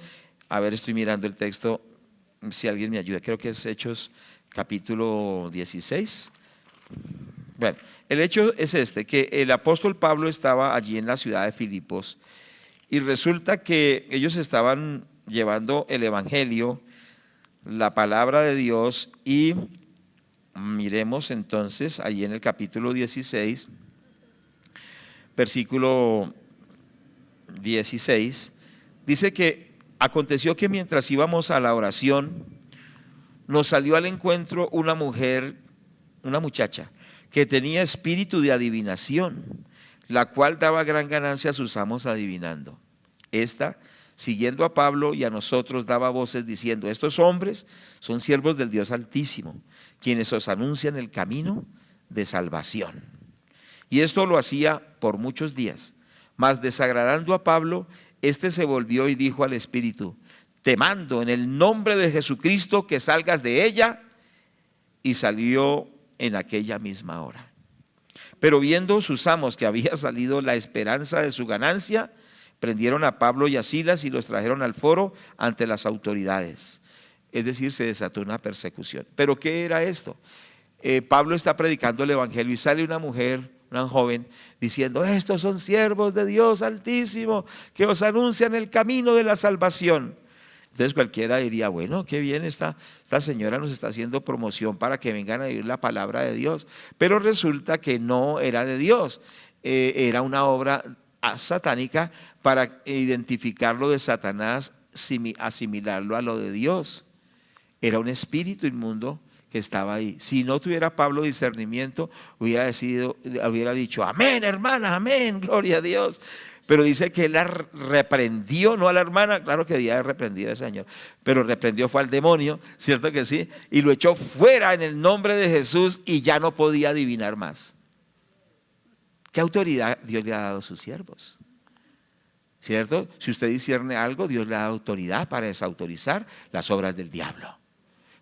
A ver, estoy mirando el texto, si alguien me ayuda, creo que es Hechos capítulo 16. Bueno, el hecho es que el apóstol Pablo estaba allí en la ciudad de Filipos y resulta que ellos estaban llevando el evangelio, la palabra de Dios, y miremos entonces allí en el capítulo 16, versículo 16, dice que aconteció que mientras íbamos a la oración, nos salió al encuentro una muchacha que tenía espíritu de adivinación, la cual daba gran ganancia a sus amos adivinando. Esta, siguiendo a Pablo y a nosotros, daba voces diciendo: estos hombres son siervos del Dios Altísimo, quienes os anuncian el camino de salvación. Y esto lo hacía por muchos días, mas desagradando a Pablo, éste se volvió y dijo al espíritu: te mando en el nombre de Jesucristo que salgas de ella. Y salió en aquella misma hora. Pero viendo sus amos que había salido la esperanza de su ganancia, prendieron a Pablo y a Silas y los trajeron al foro ante las autoridades. Es decir, se desató una persecución. ¿Pero qué era esto? Pablo está predicando el evangelio y sale una mujer, una joven, diciendo: estos son siervos de Dios Altísimo, que os anuncian el camino de la salvación. Entonces cualquiera diría, bueno, qué bien, esta señora nos está haciendo promoción para que vengan a oír la palabra de Dios. Pero resulta que no era de Dios, era una obra satánica para identificar lo de Satanás, asimilarlo a lo de Dios. Era un espíritu inmundo que estaba ahí. Si no tuviera Pablo discernimiento, hubiera dicho, amén, hermana, amén, gloria a Dios. Pero dice que él la reprendió, no a la hermana, claro que debía de reprender al Señor, pero reprendió fue al demonio, ¿cierto que sí? Y lo echó fuera en el nombre de Jesús y ya no podía adivinar más. ¿Qué autoridad Dios le ha dado a sus siervos? ¿Cierto? Si usted discierne algo, Dios le da autoridad para desautorizar las obras del diablo.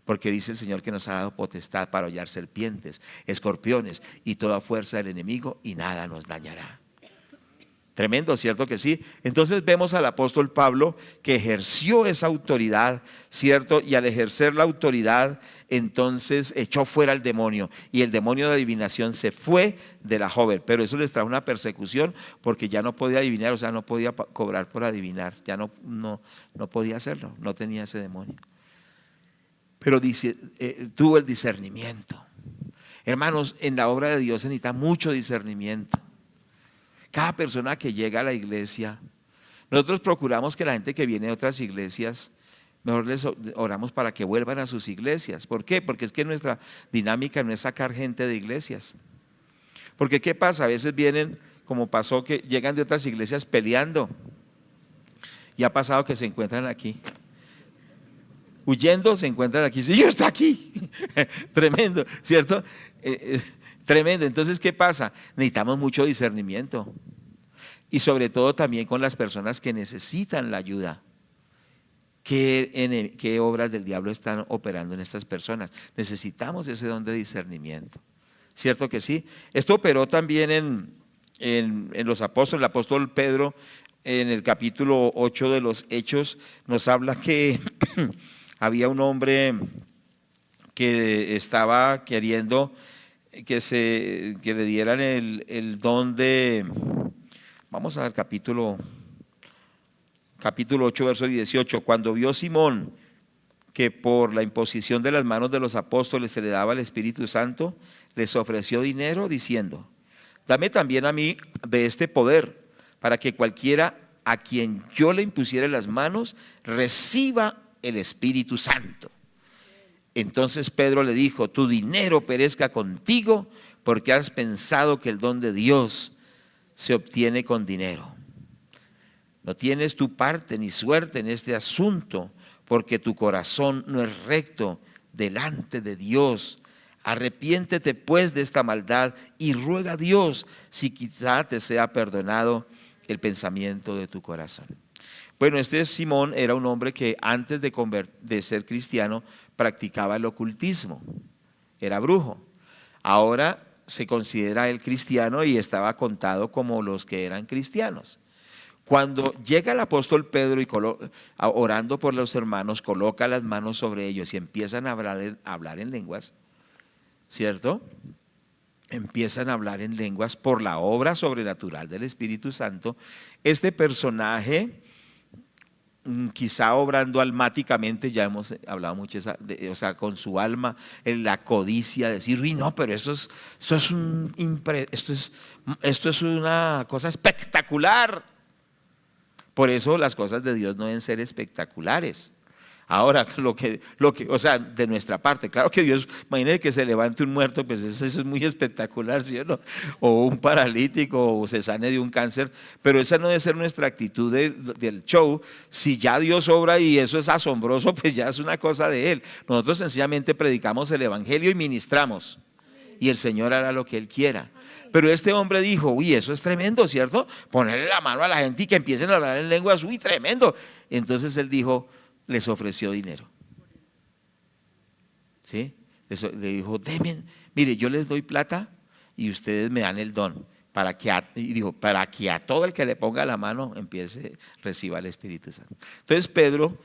Porque dice el Señor que nos ha dado potestad para hollar serpientes, escorpiones y toda fuerza del enemigo y nada nos dañará. Tremendo, ¿cierto que sí? Entonces vemos al apóstol Pablo que ejerció esa autoridad, ¿cierto? Y al ejercer la autoridad, entonces echó fuera al demonio y el demonio de adivinación se fue de la joven. Pero eso les trajo una persecución porque ya no podía adivinar, o sea, no podía cobrar por adivinar, ya no podía hacerlo, no tenía ese demonio. Pero tuvo el discernimiento. Hermanos, en la obra de Dios se necesita mucho discernimiento. Cada persona que llega a la iglesia, nosotros procuramos que la gente que viene de otras iglesias, mejor les oramos para que vuelvan a sus iglesias. ¿Por qué? Porque es que nuestra dinámica no es sacar gente de iglesias. Porque ¿qué pasa? A veces vienen, como pasó, que llegan de otras iglesias peleando. Y ha pasado que se encuentran aquí. Huyendo se encuentran aquí. Señor, está aquí. Tremendo, ¿cierto? Tremendo. Entonces, ¿qué pasa? Necesitamos mucho discernimiento. Y sobre todo también con las personas que necesitan la ayuda. ¿Qué obras del diablo están operando en estas personas? Necesitamos ese don de discernimiento. ¿Cierto que sí? Esto operó también en los apóstoles. El apóstol Pedro, en el capítulo 8 de los Hechos, nos habla que había un hombre que estaba queriendo que le dieran el don de, vamos a ver capítulo 8, verso 18, cuando vio Simón que por la imposición de las manos de los apóstoles se le daba el Espíritu Santo, les ofreció dinero diciendo, dame también a mí de este poder, para que cualquiera a quien yo le impusiere las manos reciba el Espíritu Santo. Entonces Pedro le dijo, tu dinero perezca contigo porque has pensado que el don de Dios se obtiene con dinero. No tienes tu parte ni suerte en este asunto porque tu corazón no es recto delante de Dios. Arrepiéntete pues de esta maldad y ruega a Dios si quizá te sea perdonado el pensamiento de tu corazón. Bueno, este Simón era un hombre que antes de ser cristiano practicaba el ocultismo, era brujo. Ahora se considera él cristiano y estaba contado como los que eran cristianos. Cuando llega el apóstol Pedro y orando por los hermanos, coloca las manos sobre ellos y empiezan a hablar en lenguas, ¿cierto? Empiezan a hablar en lenguas por la obra sobrenatural del Espíritu Santo. Este personaje, quizá obrando almáticamente, ya hemos hablado mucho, o sea, con su alma, en la codicia, decir, uy, no, pero esto es una cosa espectacular. Por eso las cosas de Dios no deben ser espectaculares. Ahora, o sea, de nuestra parte, claro que Dios, imagínese que se levante un muerto, pues eso es muy espectacular, ¿sí o no? O un paralítico, o se sane de un cáncer, pero esa no debe ser nuestra actitud del show. Si ya Dios obra y eso es asombroso, pues ya es una cosa de Él. Nosotros sencillamente predicamos el evangelio y ministramos, y el Señor hará lo que Él quiera. Pero este hombre dijo, uy, eso es tremendo, ¿cierto? Ponerle la mano a la gente y que empiecen a hablar en lenguas, uy, tremendo. Entonces él dijo, les ofreció dinero. ¿Sí? Le dijo, mire, yo les doy plata y ustedes me dan el don. Para que a todo el que le ponga la mano reciba el Espíritu Santo. Entonces Pedro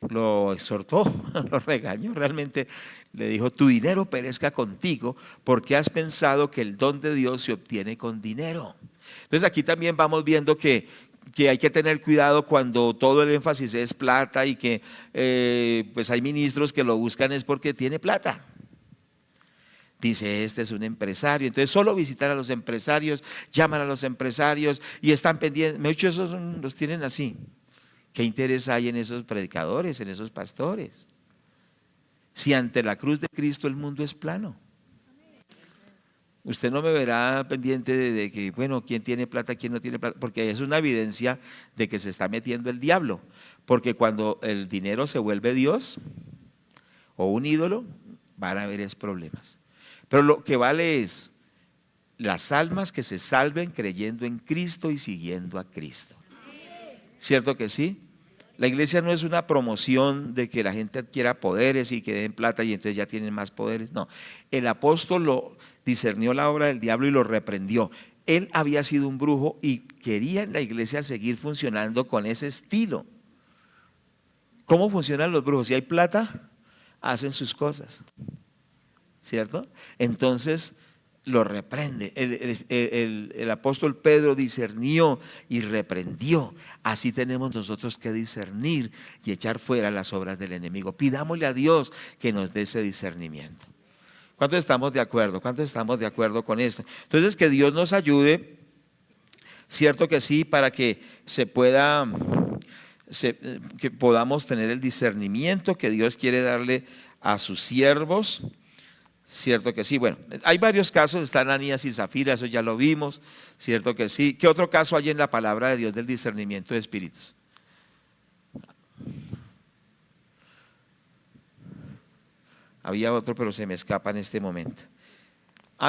lo exhortó, lo regañó, realmente le dijo, tu dinero perezca contigo porque has pensado que el don de Dios se obtiene con dinero. Entonces aquí también vamos viendo que que hay que tener cuidado cuando todo el énfasis es plata y que pues hay ministros que lo buscan es porque tiene plata. Dice, este es un empresario, entonces solo visitar a los empresarios, llaman a los empresarios y están pendientes. Muchos esos los tienen así. ¿Qué interés hay en esos predicadores, en esos pastores? Si ante la cruz de Cristo el mundo es plano. Usted no me verá pendiente de que, bueno, quién tiene plata, quién no tiene plata, porque es una evidencia de que se está metiendo el diablo. Porque cuando el dinero se vuelve Dios o un ídolo, van a haber problemas. Pero lo que vale es las almas que se salven creyendo en Cristo y siguiendo a Cristo. ¿Cierto que sí? La iglesia no es una promoción de que la gente adquiera poderes y que den plata y entonces ya tienen más poderes. No, el apóstol lo discernió la obra del diablo y lo reprendió. Él había sido un brujo y quería en la iglesia seguir funcionando con ese estilo. ¿Cómo funcionan los brujos? Si hay plata, hacen sus cosas, ¿cierto? Entonces lo reprende. El apóstol Pedro discernió y reprendió. Así tenemos nosotros que discernir y echar fuera las obras del enemigo. Pidámosle a Dios que nos dé ese discernimiento. ¿Cuántos estamos de acuerdo? ¿Cuántos estamos de acuerdo con esto? Entonces, que Dios nos ayude, cierto que sí, para que que podamos tener el discernimiento que Dios quiere darle a sus siervos. Cierto que sí. Bueno, hay varios casos, están Ananías y Zafira, eso ya lo vimos. Cierto que sí. ¿Qué otro caso hay en la palabra de Dios del discernimiento de espíritus? Había otro, pero se me escapa en este momento.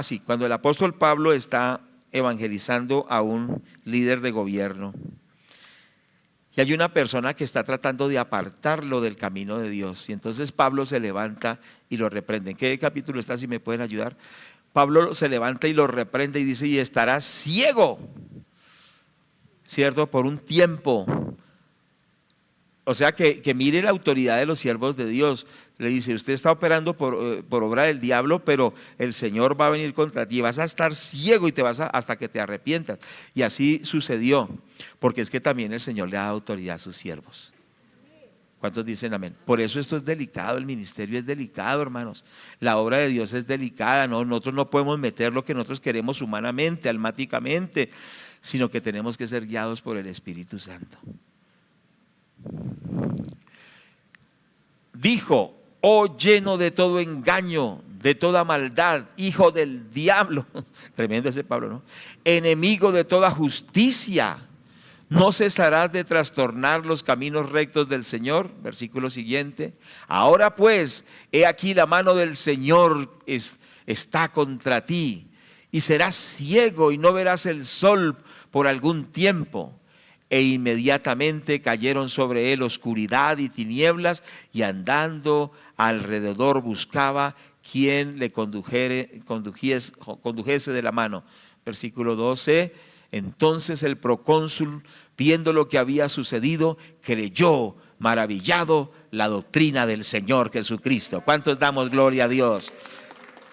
Sí, cuando el apóstol Pablo está evangelizando a un líder de gobierno y hay una persona que está tratando de apartarlo del camino de Dios, y entonces Pablo se levanta y lo reprende. ¿En qué capítulo está, si me pueden ayudar? Pablo se levanta y lo reprende y dice, y estará ciego, ¿cierto? Por un tiempo. O sea que mire la autoridad de los siervos de Dios. Le dice, usted está operando por obra del diablo, pero el Señor va a venir contra ti, vas a estar ciego y te hasta que te arrepientas. Y así sucedió, porque es que también el Señor le da autoridad a sus siervos. ¿Cuántos dicen amén? Por eso esto es delicado, el ministerio es delicado, hermanos. La obra de Dios es delicada, ¿no? Nosotros no podemos meter lo que nosotros queremos humanamente, almáticamente, sino que tenemos que ser guiados por el Espíritu Santo. Dijo, oh lleno de todo engaño, de toda maldad, hijo del diablo. Tremendo ese Pablo, ¿no? Enemigo de toda justicia, no cesarás de trastornar los caminos rectos del Señor. Versículo siguiente. Ahora pues, he aquí la mano del Señor está contra ti, y serás ciego y no verás el sol por algún tiempo. E inmediatamente cayeron sobre él oscuridad y tinieblas, y andando alrededor buscaba quien le condujese de la mano. Versículo 12. Entonces el procónsul, viendo lo que había sucedido, creyó maravillado la doctrina del Señor Jesucristo. ¿Cuántos damos gloria a Dios?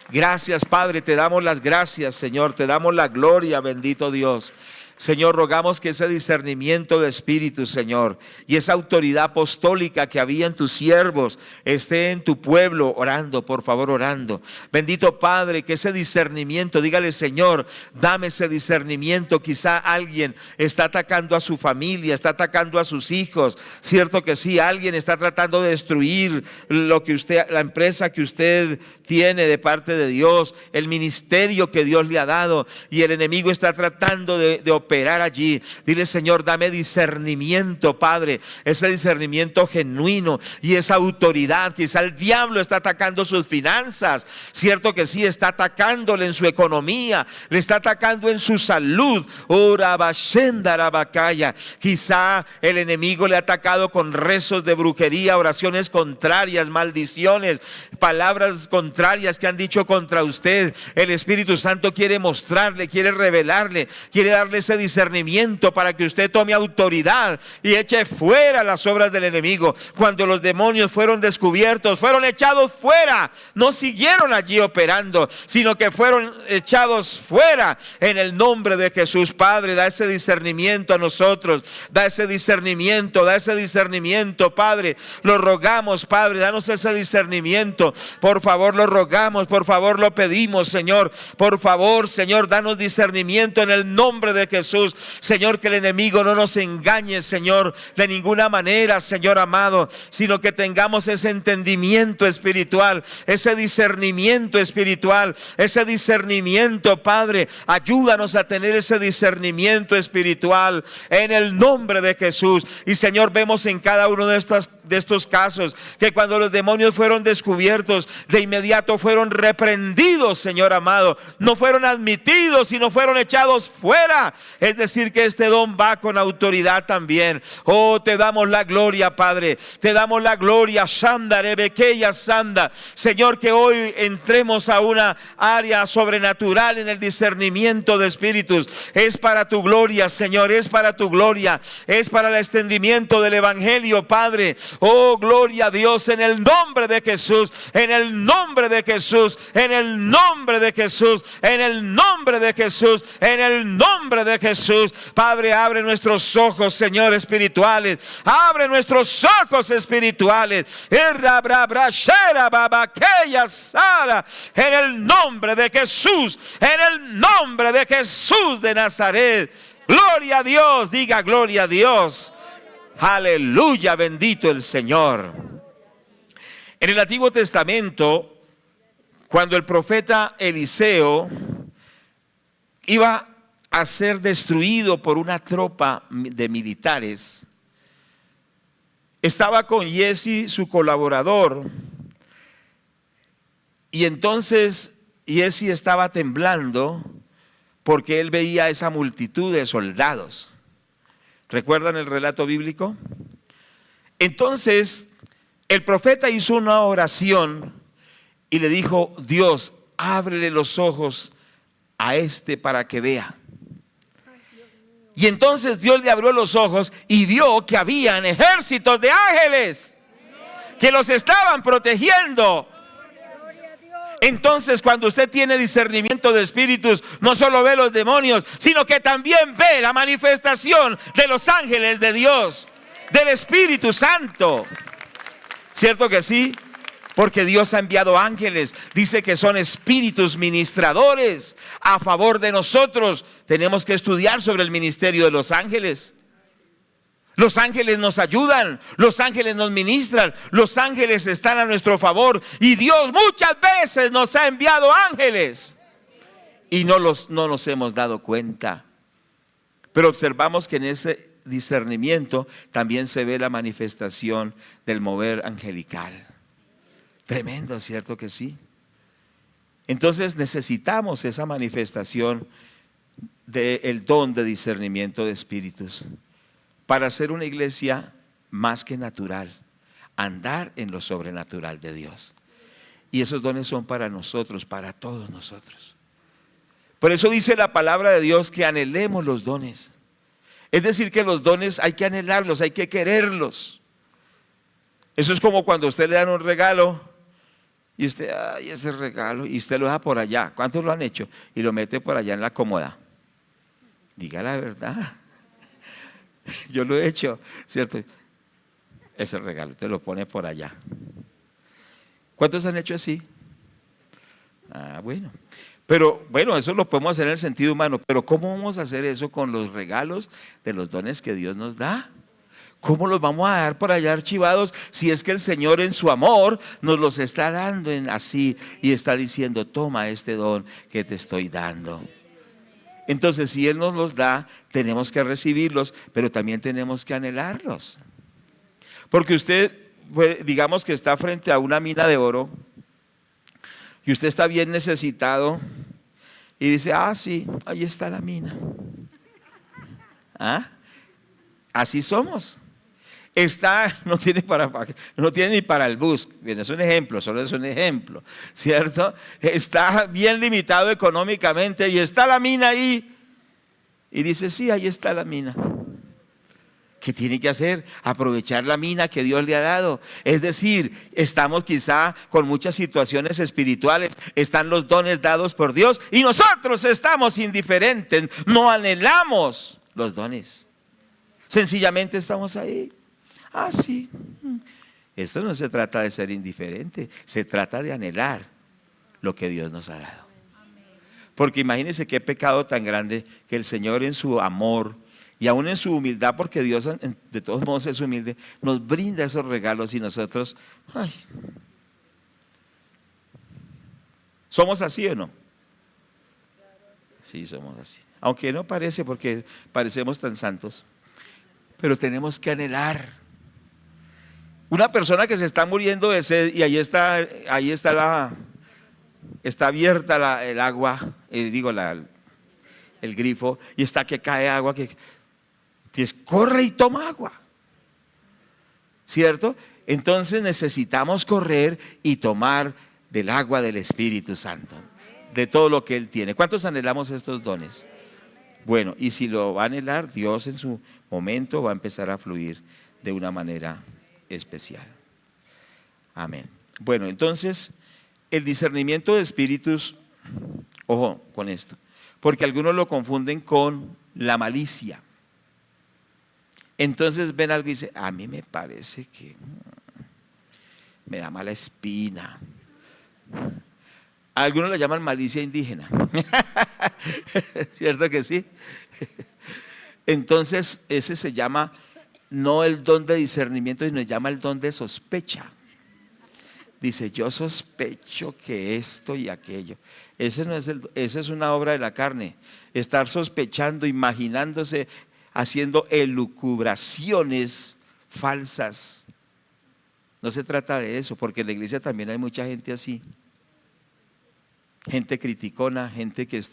Gracias, Padre, te damos las gracias, Señor, te damos la gloria, bendito Dios. Señor, rogamos que ese discernimiento de espíritu, Señor, y esa autoridad apostólica que había en tus siervos esté en tu pueblo, orando, por favor, orando. Bendito Padre, que ese discernimiento, dígale, Señor, dame ese discernimiento. Quizá alguien está atacando a su familia, está atacando a sus hijos, cierto que sí, alguien está tratando de destruir lo que la empresa que usted tiene de parte de Dios, el ministerio que Dios le ha dado, y el enemigo está tratando de operar allí. Dile, Señor, dame discernimiento, Padre, ese discernimiento genuino y esa autoridad. Quizá el diablo está atacando sus finanzas, cierto que sí, está atacándole en su economía, le está atacando en su salud. Quizá el enemigo le ha atacado con rezos de brujería, oraciones contrarias, maldiciones, palabras contrarias que han dicho hecho contra usted, el Espíritu Santo quiere mostrarle, quiere revelarle, quiere darle ese discernimiento para que usted tome autoridad y eche fuera las obras del enemigo. Cuando los demonios fueron descubiertos, fueron echados fuera, no siguieron allí operando, sino que fueron echados fuera en el nombre de Jesús. Padre, da ese discernimiento a nosotros, da ese discernimiento, Padre, lo rogamos, Padre, danos ese discernimiento, por favor, lo rogamos, por favor, lo pedimos, Señor, por favor, Señor, danos discernimiento en el nombre de Jesús, Señor, que el enemigo no nos engañe, Señor, de ninguna manera, Señor amado, sino que tengamos ese entendimiento espiritual, ese discernimiento espiritual, ese discernimiento, Padre, ayúdanos a tener ese discernimiento espiritual en el nombre de Jesús. Y Señor, vemos en cada uno de estos casos que cuando los demonios fueron descubiertos, de inmediato fueron reprendidos, Señor amado, no fueron admitidos, sino fueron echados fuera. Es decir, que este don va con autoridad también. Oh, te damos la gloria, Padre, te damos la gloria, Shanda, Rebequeya, Sanda. Señor, que hoy entremos a una área sobrenatural en el discernimiento de espíritus. Es para tu gloria, Señor, es para tu gloria, es para el extendimiento del evangelio, Padre. Oh, gloria a Dios, en el nombre de Jesús, en el nombre de Jesús, en el nombre de Jesús, en el nombre de Jesús, en el nombre de Jesús. Padre, abre nuestros ojos, Señor, espirituales, abre nuestros ojos espirituales, en el nombre de Jesús, en el nombre de Jesús de Nazaret. Gloria a Dios, diga gloria a Dios. Aleluya, bendito el Señor. En el Antiguo Testamento, cuando el profeta Eliseo iba a ser destruido por una tropa de militares, estaba con Giezi, su colaborador, y entonces Giezi estaba temblando porque él veía esa multitud de soldados. ¿Recuerdan el relato bíblico? Entonces el profeta hizo una oración y le dijo: Dios, ábrele los ojos a este para que vea. Y entonces Dios le abrió los ojos y vio que habían ejércitos de ángeles que los estaban protegiendo. Entonces, cuando usted tiene discernimiento de espíritus, no solo ve los demonios, sino que también ve la manifestación de los ángeles de Dios, del Espíritu Santo. ¿Cierto que sí? Porque Dios ha enviado ángeles. Dice que son espíritus ministradores a favor de nosotros. Tenemos que estudiar sobre el ministerio de los ángeles. Los ángeles nos ayudan, los ángeles nos ministran, los ángeles están a nuestro favor, y Dios muchas veces nos ha enviado ángeles y no nos hemos dado cuenta. Pero observamos que en ese discernimiento también se ve la manifestación del mover angelical. Tremendo, ¿cierto que sí? Entonces necesitamos esa manifestación del don de discernimiento de espíritus para ser una iglesia más que natural, andar en lo sobrenatural de Dios. Y esos dones son para nosotros, para todos nosotros. Por eso dice la palabra de Dios que anhelemos los dones. Es decir, que los dones hay que anhelarlos, hay que quererlos. Eso es como cuando a usted le dan un regalo y usted, ay, ese regalo, y usted lo deja por allá. ¿Cuántos lo han hecho? Y lo mete por allá en la cómoda. Diga la verdad. Yo lo he hecho, ¿cierto? Ese regalo, te lo pone por allá. ¿Cuántos han hecho así? Bueno. Pero bueno, eso lo podemos hacer en el sentido humano. Pero ¿cómo vamos a hacer eso con los regalos de los dones que Dios nos da? ¿Cómo los vamos a dar por allá archivados si es que el Señor en su amor nos los está dando así y está diciendo: toma este don que te estoy dando? Entonces, si Él nos los da, tenemos que recibirlos, pero también tenemos que anhelarlos. Porque usted, digamos que está frente a una mina de oro y usted está bien necesitado y dice: sí, ahí está la mina. Así somos. no tiene ni para el bus. Bien, es un ejemplo, solo es un ejemplo, ¿cierto? Está bien limitado económicamente y está la mina ahí. Y dice, sí, ahí está la mina. ¿Qué tiene que hacer? Aprovechar la mina que Dios le ha dado. Es decir, estamos quizá con muchas situaciones espirituales, están los dones dados por Dios y nosotros estamos indiferentes, no anhelamos los dones. Sencillamente estamos ahí. Ah, sí. Esto no se trata de ser indiferente, se trata de anhelar lo que Dios nos ha dado. Porque imagínense qué pecado tan grande que el Señor en su amor y aún en su humildad, porque Dios de todos modos es humilde, nos brinda esos regalos y nosotros, ay, ¿somos así o no? Sí, somos así. Aunque no parece, porque parecemos tan santos, pero tenemos que anhelar. Una persona que se está muriendo de sed y está abierta el agua, el grifo, y está que cae agua, pues corre y toma agua, ¿cierto? Entonces necesitamos correr y tomar del agua del Espíritu Santo, de todo lo que Él tiene. ¿Cuántos anhelamos estos dones? Bueno, y si lo va a anhelar, Dios en su momento va a empezar a fluir de una manera especial. Amén. Bueno, entonces, el discernimiento de espíritus, ojo con esto, porque algunos lo confunden con la malicia. Entonces ven algo y dicen, a mí me parece que me da mala espina. Algunos la llaman malicia indígena. ¿Cierto que sí? Entonces ese se llama no el don de discernimiento, sino se llama el don de sospecha. Dice, yo sospecho que esto y aquello. Esa es una obra de la carne. Estar sospechando, imaginándose, haciendo elucubraciones falsas. No se trata de eso, porque en la iglesia también hay mucha gente así. Gente criticona, gente que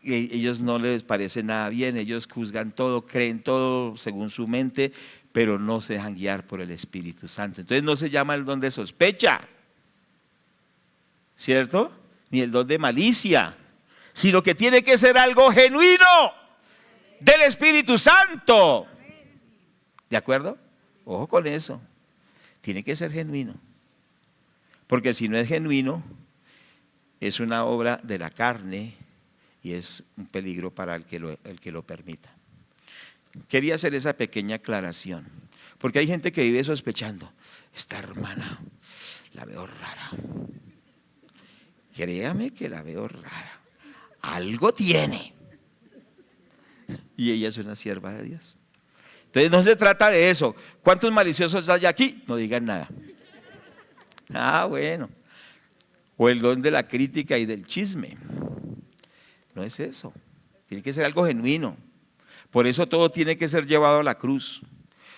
ellos no les parece nada bien, ellos juzgan todo, creen todo según su mente, pero no se dejan guiar por el Espíritu Santo. Entonces no se llama el don de sospecha, ¿cierto? Ni el don de malicia, sino que tiene que ser algo genuino del Espíritu Santo. ¿De acuerdo? Ojo con eso. Tiene que ser genuino. Porque si no es genuino, es una obra de la carne y es un peligro para el que lo permita. Quería hacer esa pequeña aclaración. Porque hay gente que vive sospechando. Esta hermana la veo rara. Créame que la veo rara. Algo tiene. Y ella es una sierva de Dios. Entonces no se trata de eso. ¿Cuántos maliciosos hay aquí? No digan nada. Ah, bueno. O el don de la crítica y del chisme. No es eso. Tiene que ser algo genuino. Por eso todo tiene que ser llevado a la cruz.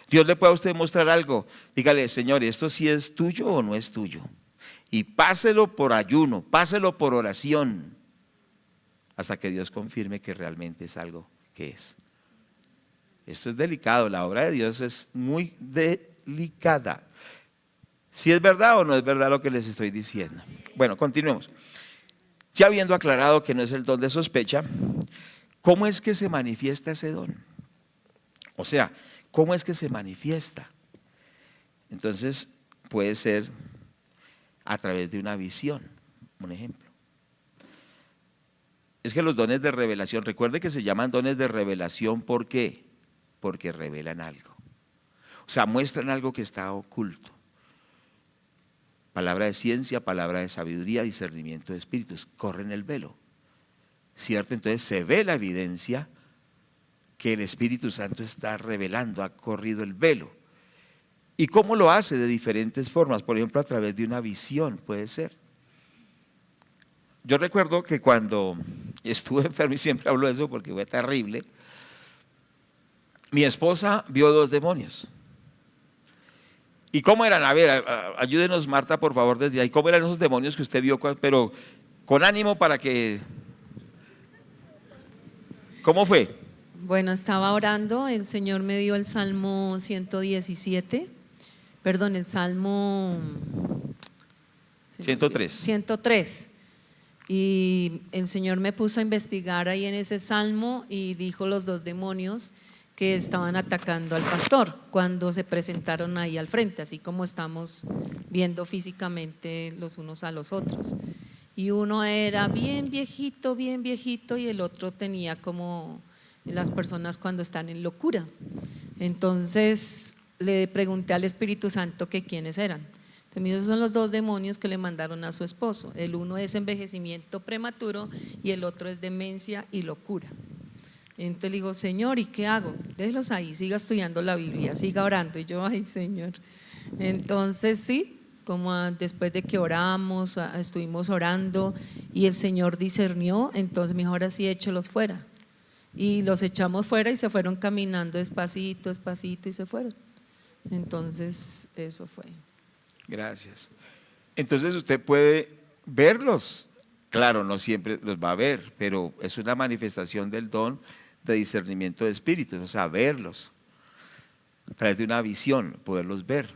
Dios le puede a usted mostrar algo. Dígale, Señor, ¿esto sí es tuyo o no es tuyo? Y páselo por ayuno, páselo por oración, hasta que Dios confirme que realmente es algo que es. Esto es delicado, la obra de Dios es muy delicada. Si es verdad o no es verdad lo que les estoy diciendo. Bueno, continuemos. Ya habiendo aclarado que no es el don de sospecha, ¿cómo es que se manifiesta ese don? O sea, ¿cómo es que se manifiesta? Entonces, puede ser a través de una visión, un ejemplo. Es que los dones de revelación, recuerde que se llaman dones de revelación, ¿por qué? Porque revelan algo. O sea, muestran algo que está oculto. Palabra de ciencia, palabra de sabiduría, discernimiento de espíritus, corren el velo, ¿cierto? Entonces se ve la evidencia que el Espíritu Santo está revelando, ha corrido el velo. ¿Y cómo lo hace? De diferentes formas, por ejemplo a través de una visión, puede ser. Yo recuerdo que cuando estuve enfermo, y siempre hablo de eso porque fue terrible, mi esposa vio 2 demonios. ¿Y cómo eran? A ver, ayúdenos Marta por favor desde ahí. ¿Cómo eran esos demonios que usted vio? Pero con ánimo para que… ¿Cómo fue? Bueno, estaba orando, el Señor me dio el Salmo 117, perdón, el Salmo 103. 103. Y el Señor me puso a investigar ahí en ese salmo y dijo los dos demonios que estaban atacando al pastor cuando se presentaron ahí al frente, así como estamos viendo físicamente los unos a los otros. Y uno era bien viejito, y el otro tenía como las personas cuando están en locura. Entonces le pregunté al Espíritu Santo que quiénes eran. Entonces, esos son los dos demonios que le mandaron a su esposo. El uno es envejecimiento prematuro y el otro es demencia y locura. Entonces le digo, Señor, ¿y qué hago? Déjelos ahí, siga estudiando la Biblia, siga orando. Y yo, ay, Señor. Entonces sí, como después de que oramos, estuvimos orando y el Señor discernió, entonces me dijo, ahora sí, échelos fuera. Y los echamos fuera y se fueron caminando despacito, despacito y se fueron. Entonces eso fue. Gracias. Entonces usted puede verlos. Claro, no siempre los va a ver, pero es una manifestación del don de discernimiento de espíritus, o sea, verlos. A través de una visión, poderlos ver.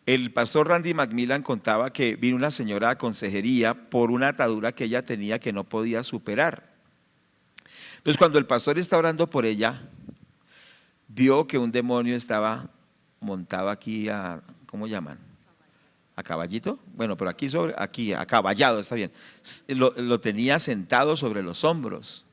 El pastor Randy Macmillan contaba que vino una señora a consejería por una atadura que ella tenía que no podía superar. Entonces, cuando el pastor está orando por ella, vio que un demonio estaba montado aquí a, ¿cómo llaman? ¿A caballito? Bueno, pero aquí acaballado, está bien. Lo tenía sentado sobre los hombros.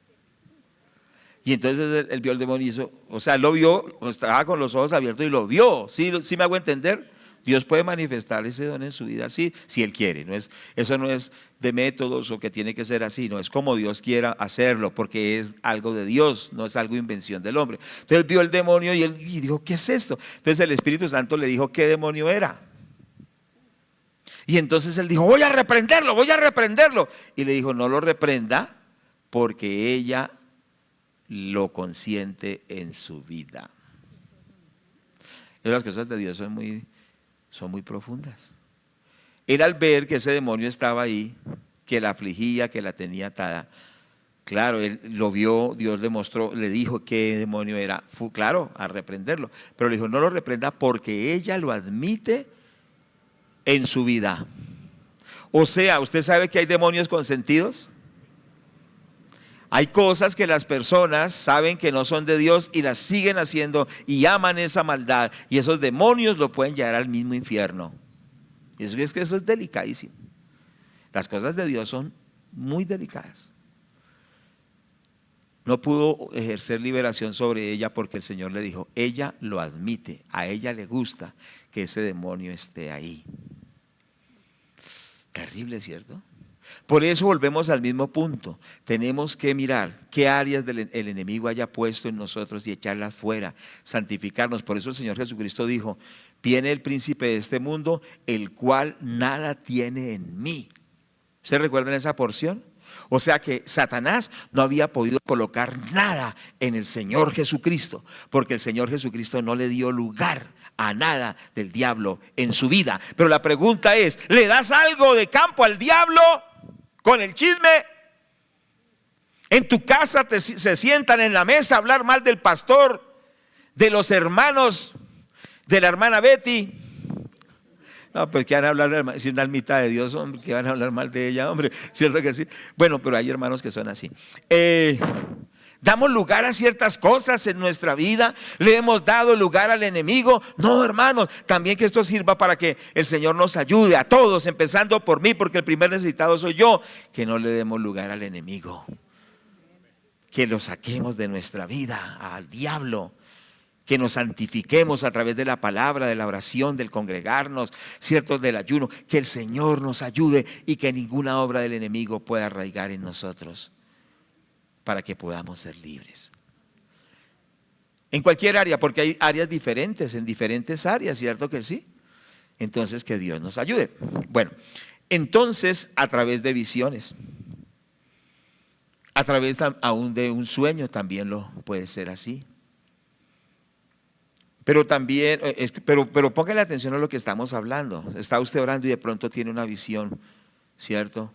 Y entonces él vio el demonio y hizo, o sea, lo vio, estaba con los ojos abiertos y lo vio. ¿Sí me hago entender? Dios puede manifestar ese don en su vida así, si Él quiere. Eso no es de métodos o que tiene que ser así, no es como Dios quiera hacerlo, porque es algo de Dios, no es algo invención del hombre. Entonces vio el demonio y dijo, ¿qué es esto? Entonces el Espíritu Santo le dijo qué demonio era. Y entonces él dijo, voy a reprenderlo. Y le dijo, no lo reprenda porque ella lo consiente en su vida. Las cosas de Dios son muy profundas. Él, al ver que ese demonio estaba ahí, que la afligía, que la tenía atada, claro, él lo vio, Dios le mostró, le dijo qué demonio era, fue, claro, a reprenderlo, pero le dijo, no lo reprenda porque ella lo admite en su vida. O sea, ¿usted sabe que hay demonios consentidos? Hay cosas que las personas saben que no son de Dios y las siguen haciendo y aman esa maldad, y esos demonios lo pueden llevar al mismo infierno. Y eso es delicadísimo. Las cosas de Dios son muy delicadas. No pudo ejercer liberación sobre ella porque el Señor le dijo, ella lo admite, a ella le gusta que ese demonio esté ahí. Terrible, ¿cierto? Por eso volvemos al mismo punto. Tenemos que mirar qué áreas el enemigo haya puesto en nosotros y echarlas fuera, santificarnos. Por eso el Señor Jesucristo dijo, viene el príncipe de este mundo, el cual nada tiene en mí. ¿Ustedes recuerdan esa porción? O sea que Satanás no había podido colocar nada en el Señor Jesucristo, porque el Señor Jesucristo no le dio lugar a nada del diablo en su vida. Pero la pregunta es, ¿le das algo de campo al diablo con el chisme? En tu casa se sientan en la mesa a hablar mal del pastor, de los hermanos, de la hermana Betty. No, pues que van a hablar, si una almita de Dios, hombre, que van a hablar mal de ella, hombre, cierto que sí. Bueno, pero hay hermanos que son así. Damos lugar a ciertas cosas en nuestra vida, le hemos dado lugar al enemigo. No, hermanos, también que esto sirva para que el Señor nos ayude a todos, empezando por mí, porque el primer necesitado soy yo. Que no le demos lugar al enemigo, que lo saquemos de nuestra vida al diablo, que nos santifiquemos a través de la palabra, de la oración, del congregarnos, cierto, del ayuno. Que el Señor nos ayude y que ninguna obra del enemigo pueda arraigar en nosotros, para que podamos ser libres. En cualquier área, porque hay áreas diferentes, en diferentes áreas, ¿cierto que sí? Entonces, que Dios nos ayude. Bueno, entonces, a través de visiones, a través aún de un sueño, también lo puede ser así. Pero también, pero póngale atención a lo que estamos hablando. Está usted orando y de pronto tiene una visión, ¿cierto?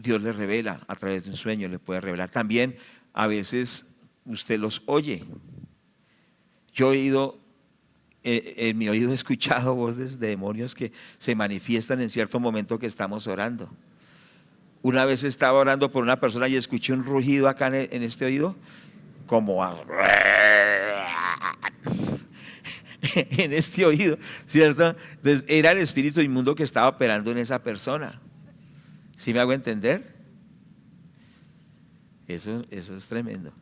Dios le revela a través de un sueño, le puede revelar. También a veces usted los oye. Yo he oído, en mi oído he escuchado voces de demonios que se manifiestan en cierto momento que estamos orando. Una vez estaba orando por una persona y escuché un rugido acá en este oído, como en este oído, ¿cierto? Entonces, era el espíritu inmundo que estaba operando en esa persona. ¿Sí me hago entender? Eso es tremendo.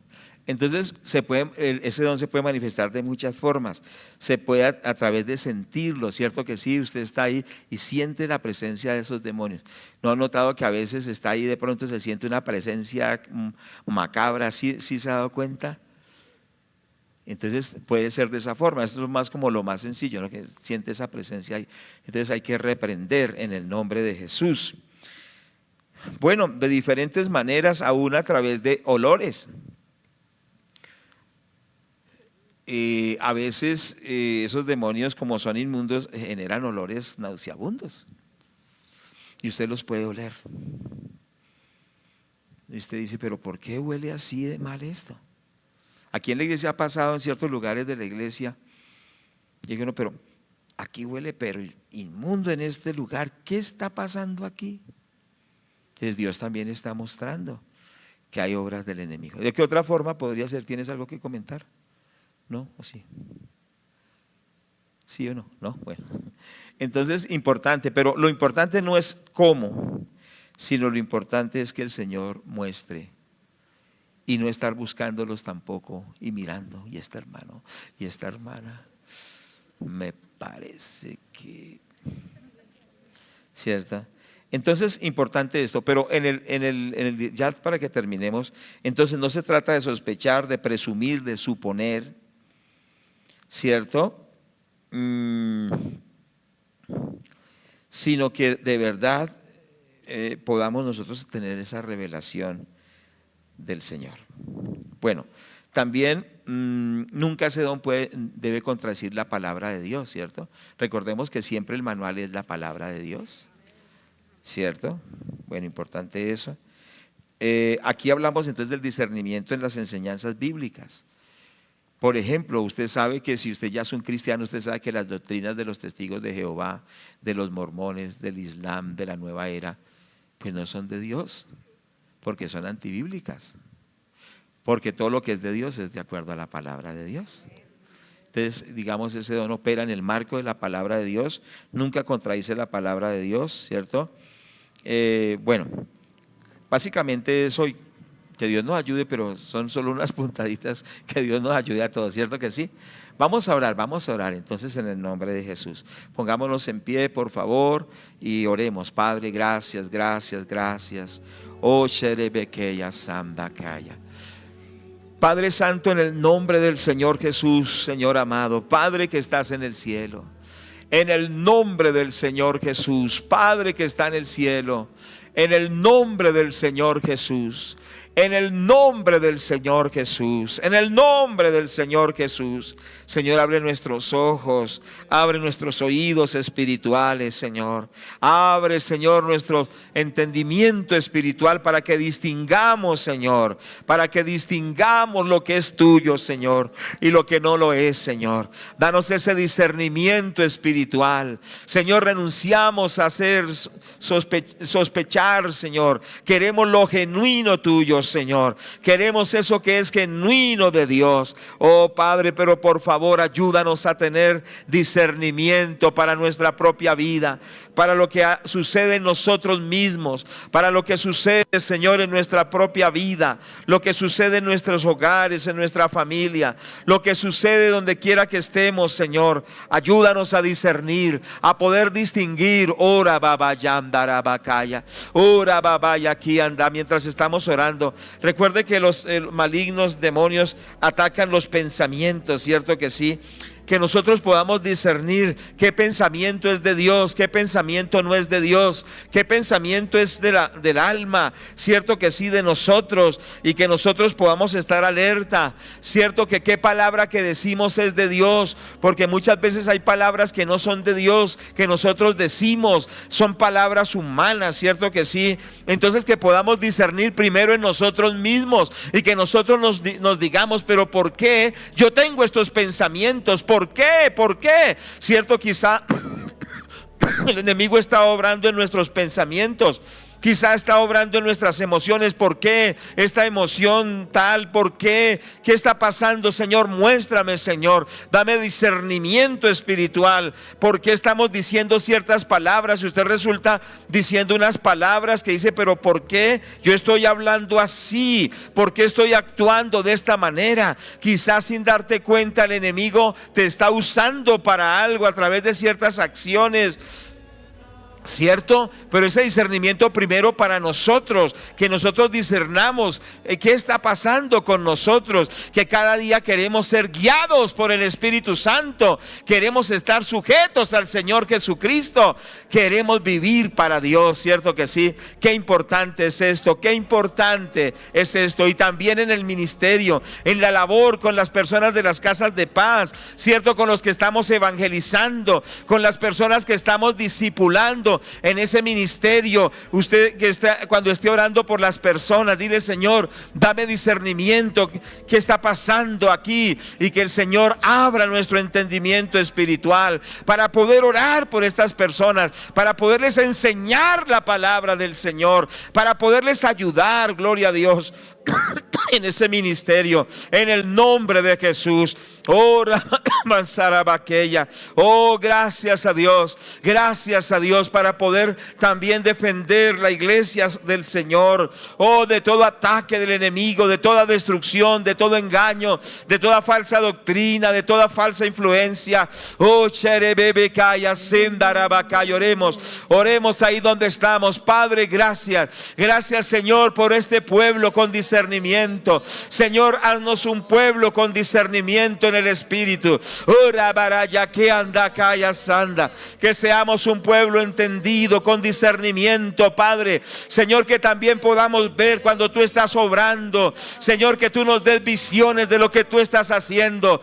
Entonces ese don se puede manifestar de muchas formas. Se puede a través de sentirlo, ¿cierto que sí? Usted está ahí y siente la presencia de esos demonios. ¿No ha notado que a veces está ahí y de pronto se siente una presencia macabra? ¿Sí se ha dado cuenta? Entonces puede ser de esa forma. Esto es más como lo más sencillo, ¿no? Que siente esa presencia ahí. Entonces hay que reprender en el nombre de Jesús. Bueno, de diferentes maneras, aún a través de olores. A veces esos demonios, como son inmundos, generan olores nauseabundos y usted los puede oler. Y usted dice, pero ¿por qué huele así de mal esto? Aquí en la iglesia ha pasado, en ciertos lugares de la iglesia, y uno, pero aquí huele pero inmundo en este lugar, ¿qué está pasando aquí? Entonces Dios también está mostrando que hay obras del enemigo. ¿De qué otra forma podría ser? ¿Tienes algo que comentar? ¿No? ¿O sí? ¿Sí o no? No, bueno. Entonces, importante, pero lo importante no es cómo, sino lo importante es que el Señor muestre y no estar buscándolos tampoco y mirando, y este hermano, y esta hermana, me parece que, ¿cierto? Entonces, importante esto, pero ya para que terminemos, entonces no se trata de sospechar, de presumir, de suponer, ¿cierto? Sino que de verdad podamos nosotros tener esa revelación del Señor. Bueno, también nunca ese don debe contradecir la palabra de Dios, ¿cierto? Recordemos que siempre el manual es la palabra de Dios, ¿cierto? Bueno, importante eso. Aquí hablamos entonces del discernimiento en las enseñanzas bíblicas. Por ejemplo, usted sabe que si usted ya es un cristiano, usted sabe que las doctrinas de los testigos de Jehová, de los mormones, del Islam, de la nueva era, pues no son de Dios, porque son antibíblicas. Porque todo lo que es de Dios es de acuerdo a la palabra de Dios. Entonces, digamos, ese don opera en el marco de la palabra de Dios, nunca contradice la palabra de Dios, ¿cierto? Bueno, básicamente eso. Que Dios nos ayude, pero son solo unas puntaditas. Que Dios nos ayude a todos, ¿cierto que sí? Vamos a orar entonces en el nombre de Jesús. Pongámonos en pie, por favor, y oremos. Padre, gracias, gracias, gracias. Oh, Sherebekeya Sandakaya. Padre Santo, en el nombre del Señor Jesús, Señor amado, Padre que estás en el cielo, en el nombre del Señor Jesús, Padre que está en el cielo, en el nombre del Señor Jesús, en el nombre del Señor Jesús, en el nombre del Señor Jesús. Señor, abre nuestros ojos, abre nuestros oídos espirituales, Señor. Abre, Señor, nuestro entendimiento espiritual para que distingamos, Señor, para que distingamos lo que es tuyo, Señor, y lo que no lo es, Señor. Danos ese discernimiento espiritual. Señor, renunciamos a hacer sospechar, Señor. Queremos lo genuino tuyo, Señor. Queremos eso que es genuino de Dios. Oh Padre, pero por favor ayúdanos a tener discernimiento para nuestra propia vida, para lo que sucede en nosotros mismos, para lo que sucede, Señor, en nuestra propia vida, lo que sucede en nuestros hogares, en nuestra familia, lo que sucede donde quiera que estemos, Señor. Ayúdanos a discernir, a poder distinguir. Ora babayandara bakaya, ora babaya aquí anda. Mientras estamos orando, recuerde que los malignos demonios atacan los pensamientos, ¿cierto que sí? que nosotros podamos discernir qué pensamiento es de Dios, qué pensamiento no es de Dios, qué pensamiento es del alma, cierto que sí, de nosotros, y que nosotros podamos estar alerta, cierto que qué palabra que decimos es de Dios, porque muchas veces hay palabras que no son de Dios, que nosotros decimos, son palabras humanas, cierto que sí. Entonces que podamos discernir primero en nosotros mismos y que nosotros nos digamos, pero ¿por qué yo tengo estos pensamientos? ¿Por qué? ¿Por qué? Cierto, quizá el enemigo está obrando en nuestros pensamientos. Quizá está obrando en nuestras emociones. ¿Por qué esta emoción tal? ¿Por qué? ¿Qué está pasando, Señor? Muéstrame, Señor. Dame discernimiento espiritual. ¿Por qué estamos diciendo ciertas palabras? Si usted resulta diciendo unas palabras que dice, pero ¿por qué yo estoy hablando así? ¿Por qué estoy actuando de esta manera? Quizás sin darte cuenta el enemigo te está usando para algo a través de ciertas acciones, ¿cierto? Pero ese discernimiento primero para nosotros, que nosotros discernamos qué está pasando con nosotros, que cada día queremos ser guiados por el Espíritu Santo, queremos estar sujetos al Señor Jesucristo, queremos vivir para Dios, ¿cierto que sí? Qué importante es esto, qué importante es esto. Y también en el ministerio, en la labor con las personas de las casas de paz, ¿cierto? Con los que estamos evangelizando, con las personas que estamos discipulando en ese ministerio. Usted que está, cuando esté orando por las personas, dile, Señor, dame discernimiento, qué está pasando aquí, y que el Señor abra nuestro entendimiento espiritual para poder orar por estas personas, para poderles enseñar la palabra del Señor, para poderles ayudar, gloria a Dios, en ese ministerio, en el nombre de Jesús. Oh, oh, gracias a Dios para poder también defender la iglesia del Señor, oh, de todo ataque del enemigo, de toda destrucción, de todo engaño, de toda falsa doctrina, de toda falsa influencia. Oh, oremos ahí donde estamos. Padre, gracias, Señor, por este pueblo con discernimiento. Señor, haznos un pueblo con discernimiento en el Espíritu. Que seamos un pueblo entendido, con discernimiento, Padre. Señor, que también podamos ver cuando tú estás obrando. Señor, que tú nos des visiones de lo que tú estás haciendo.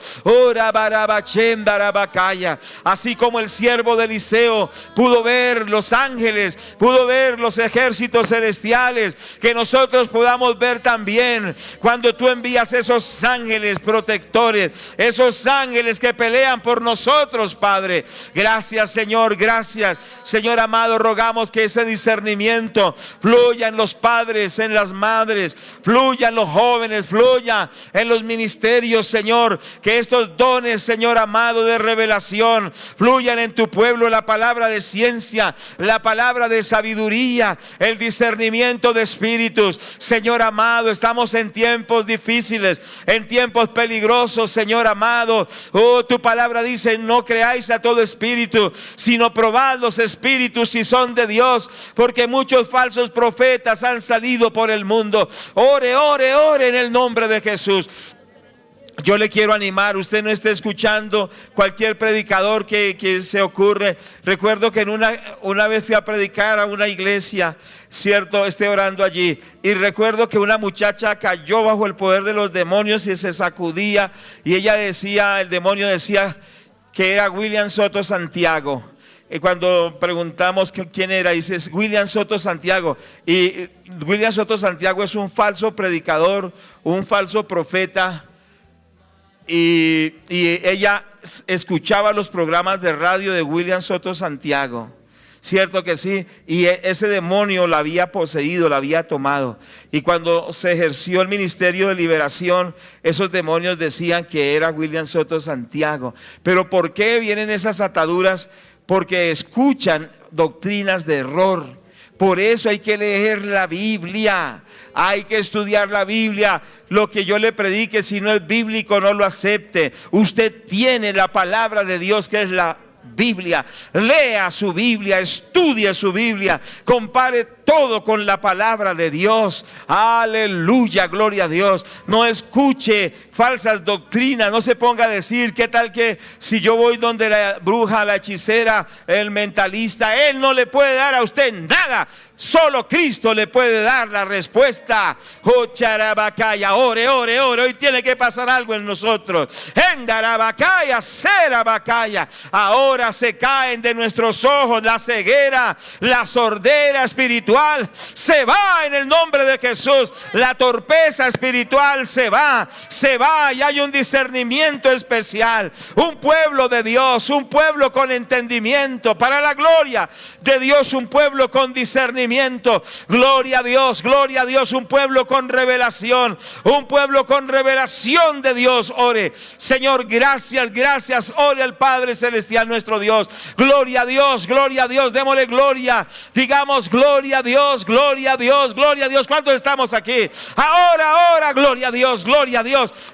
Así como el siervo de Eliseo pudo ver los ángeles, pudo ver los ejércitos celestiales, que nosotros podamos ver también cuando tú envías esos ángeles protectores, esos ángeles que pelean por nosotros, Padre. Gracias, Señor, gracias, Señor amado. Rogamos que ese discernimiento fluya en los padres, en las madres, fluya en los jóvenes, fluya en los ministerios, Señor. Que estos dones, Señor amado, de revelación fluyan en tu pueblo, la palabra de ciencia, la palabra de sabiduría, el discernimiento de espíritus. Señor amado, estamos en tiempos difíciles, en tiempos peligrosos, Señor amado. Oh, tu palabra dice, no creáis a todo espíritu, sino probad los espíritus si son de Dios, porque muchos falsos profetas han salido por el mundo. Ore en el nombre de Jesús. Yo le quiero animar, usted no esté escuchando cualquier predicador que se ocurre. Recuerdo que una vez fui a predicar a una iglesia, cierto, esté orando allí, y recuerdo que una muchacha cayó bajo el poder de los demonios y se sacudía, y ella decía, el demonio decía que era William Soto Santiago. Y cuando preguntamos quién era, dice William Soto Santiago. Y William Soto Santiago es un falso predicador, un falso profeta. Y ella escuchaba los programas de radio de William Soto Santiago, cierto que sí, y ese demonio la había poseído, la había tomado. Y cuando se ejerció el ministerio de liberación, esos demonios decían que era William Soto Santiago. Pero ¿por qué vienen esas ataduras? Porque escuchan doctrinas de error. Por eso hay que leer la Biblia, hay que estudiar la Biblia. Lo que yo le predique, si no es bíblico, no lo acepte. Usted tiene la palabra de Dios, que es la Biblia. Lea su Biblia, estudie su Biblia, compare todo con la palabra de Dios. Aleluya, gloria a Dios. No escuche falsas doctrinas, no se ponga a decir qué tal que si yo voy donde la bruja, la hechicera, el mentalista, él no le puede dar a usted nada. Solo Cristo le puede dar la respuesta. Oh, charabacaya, ore. Hoy tiene que pasar algo en nosotros. Endarabacaya, serabacaya. Ahora se caen de nuestros ojos la ceguera, la sordera espiritual. Se va en el nombre de Jesús. La torpeza espiritual se va. Y hay un discernimiento especial. Un pueblo de Dios, un pueblo con entendimiento para la gloria de Dios, un pueblo con discernimiento. Gloria a Dios, un pueblo con revelación, un pueblo con revelación de Dios. Ore, Señor, gracias, ore al Padre Celestial nuestro Dios. Gloria a Dios, démosle gloria, digamos gloria a Dios. ¿Cuántos estamos aquí? Ahora, gloria a Dios,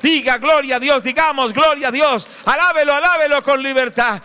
diga gloria a Dios, digamos gloria a Dios, alábelo con libertad.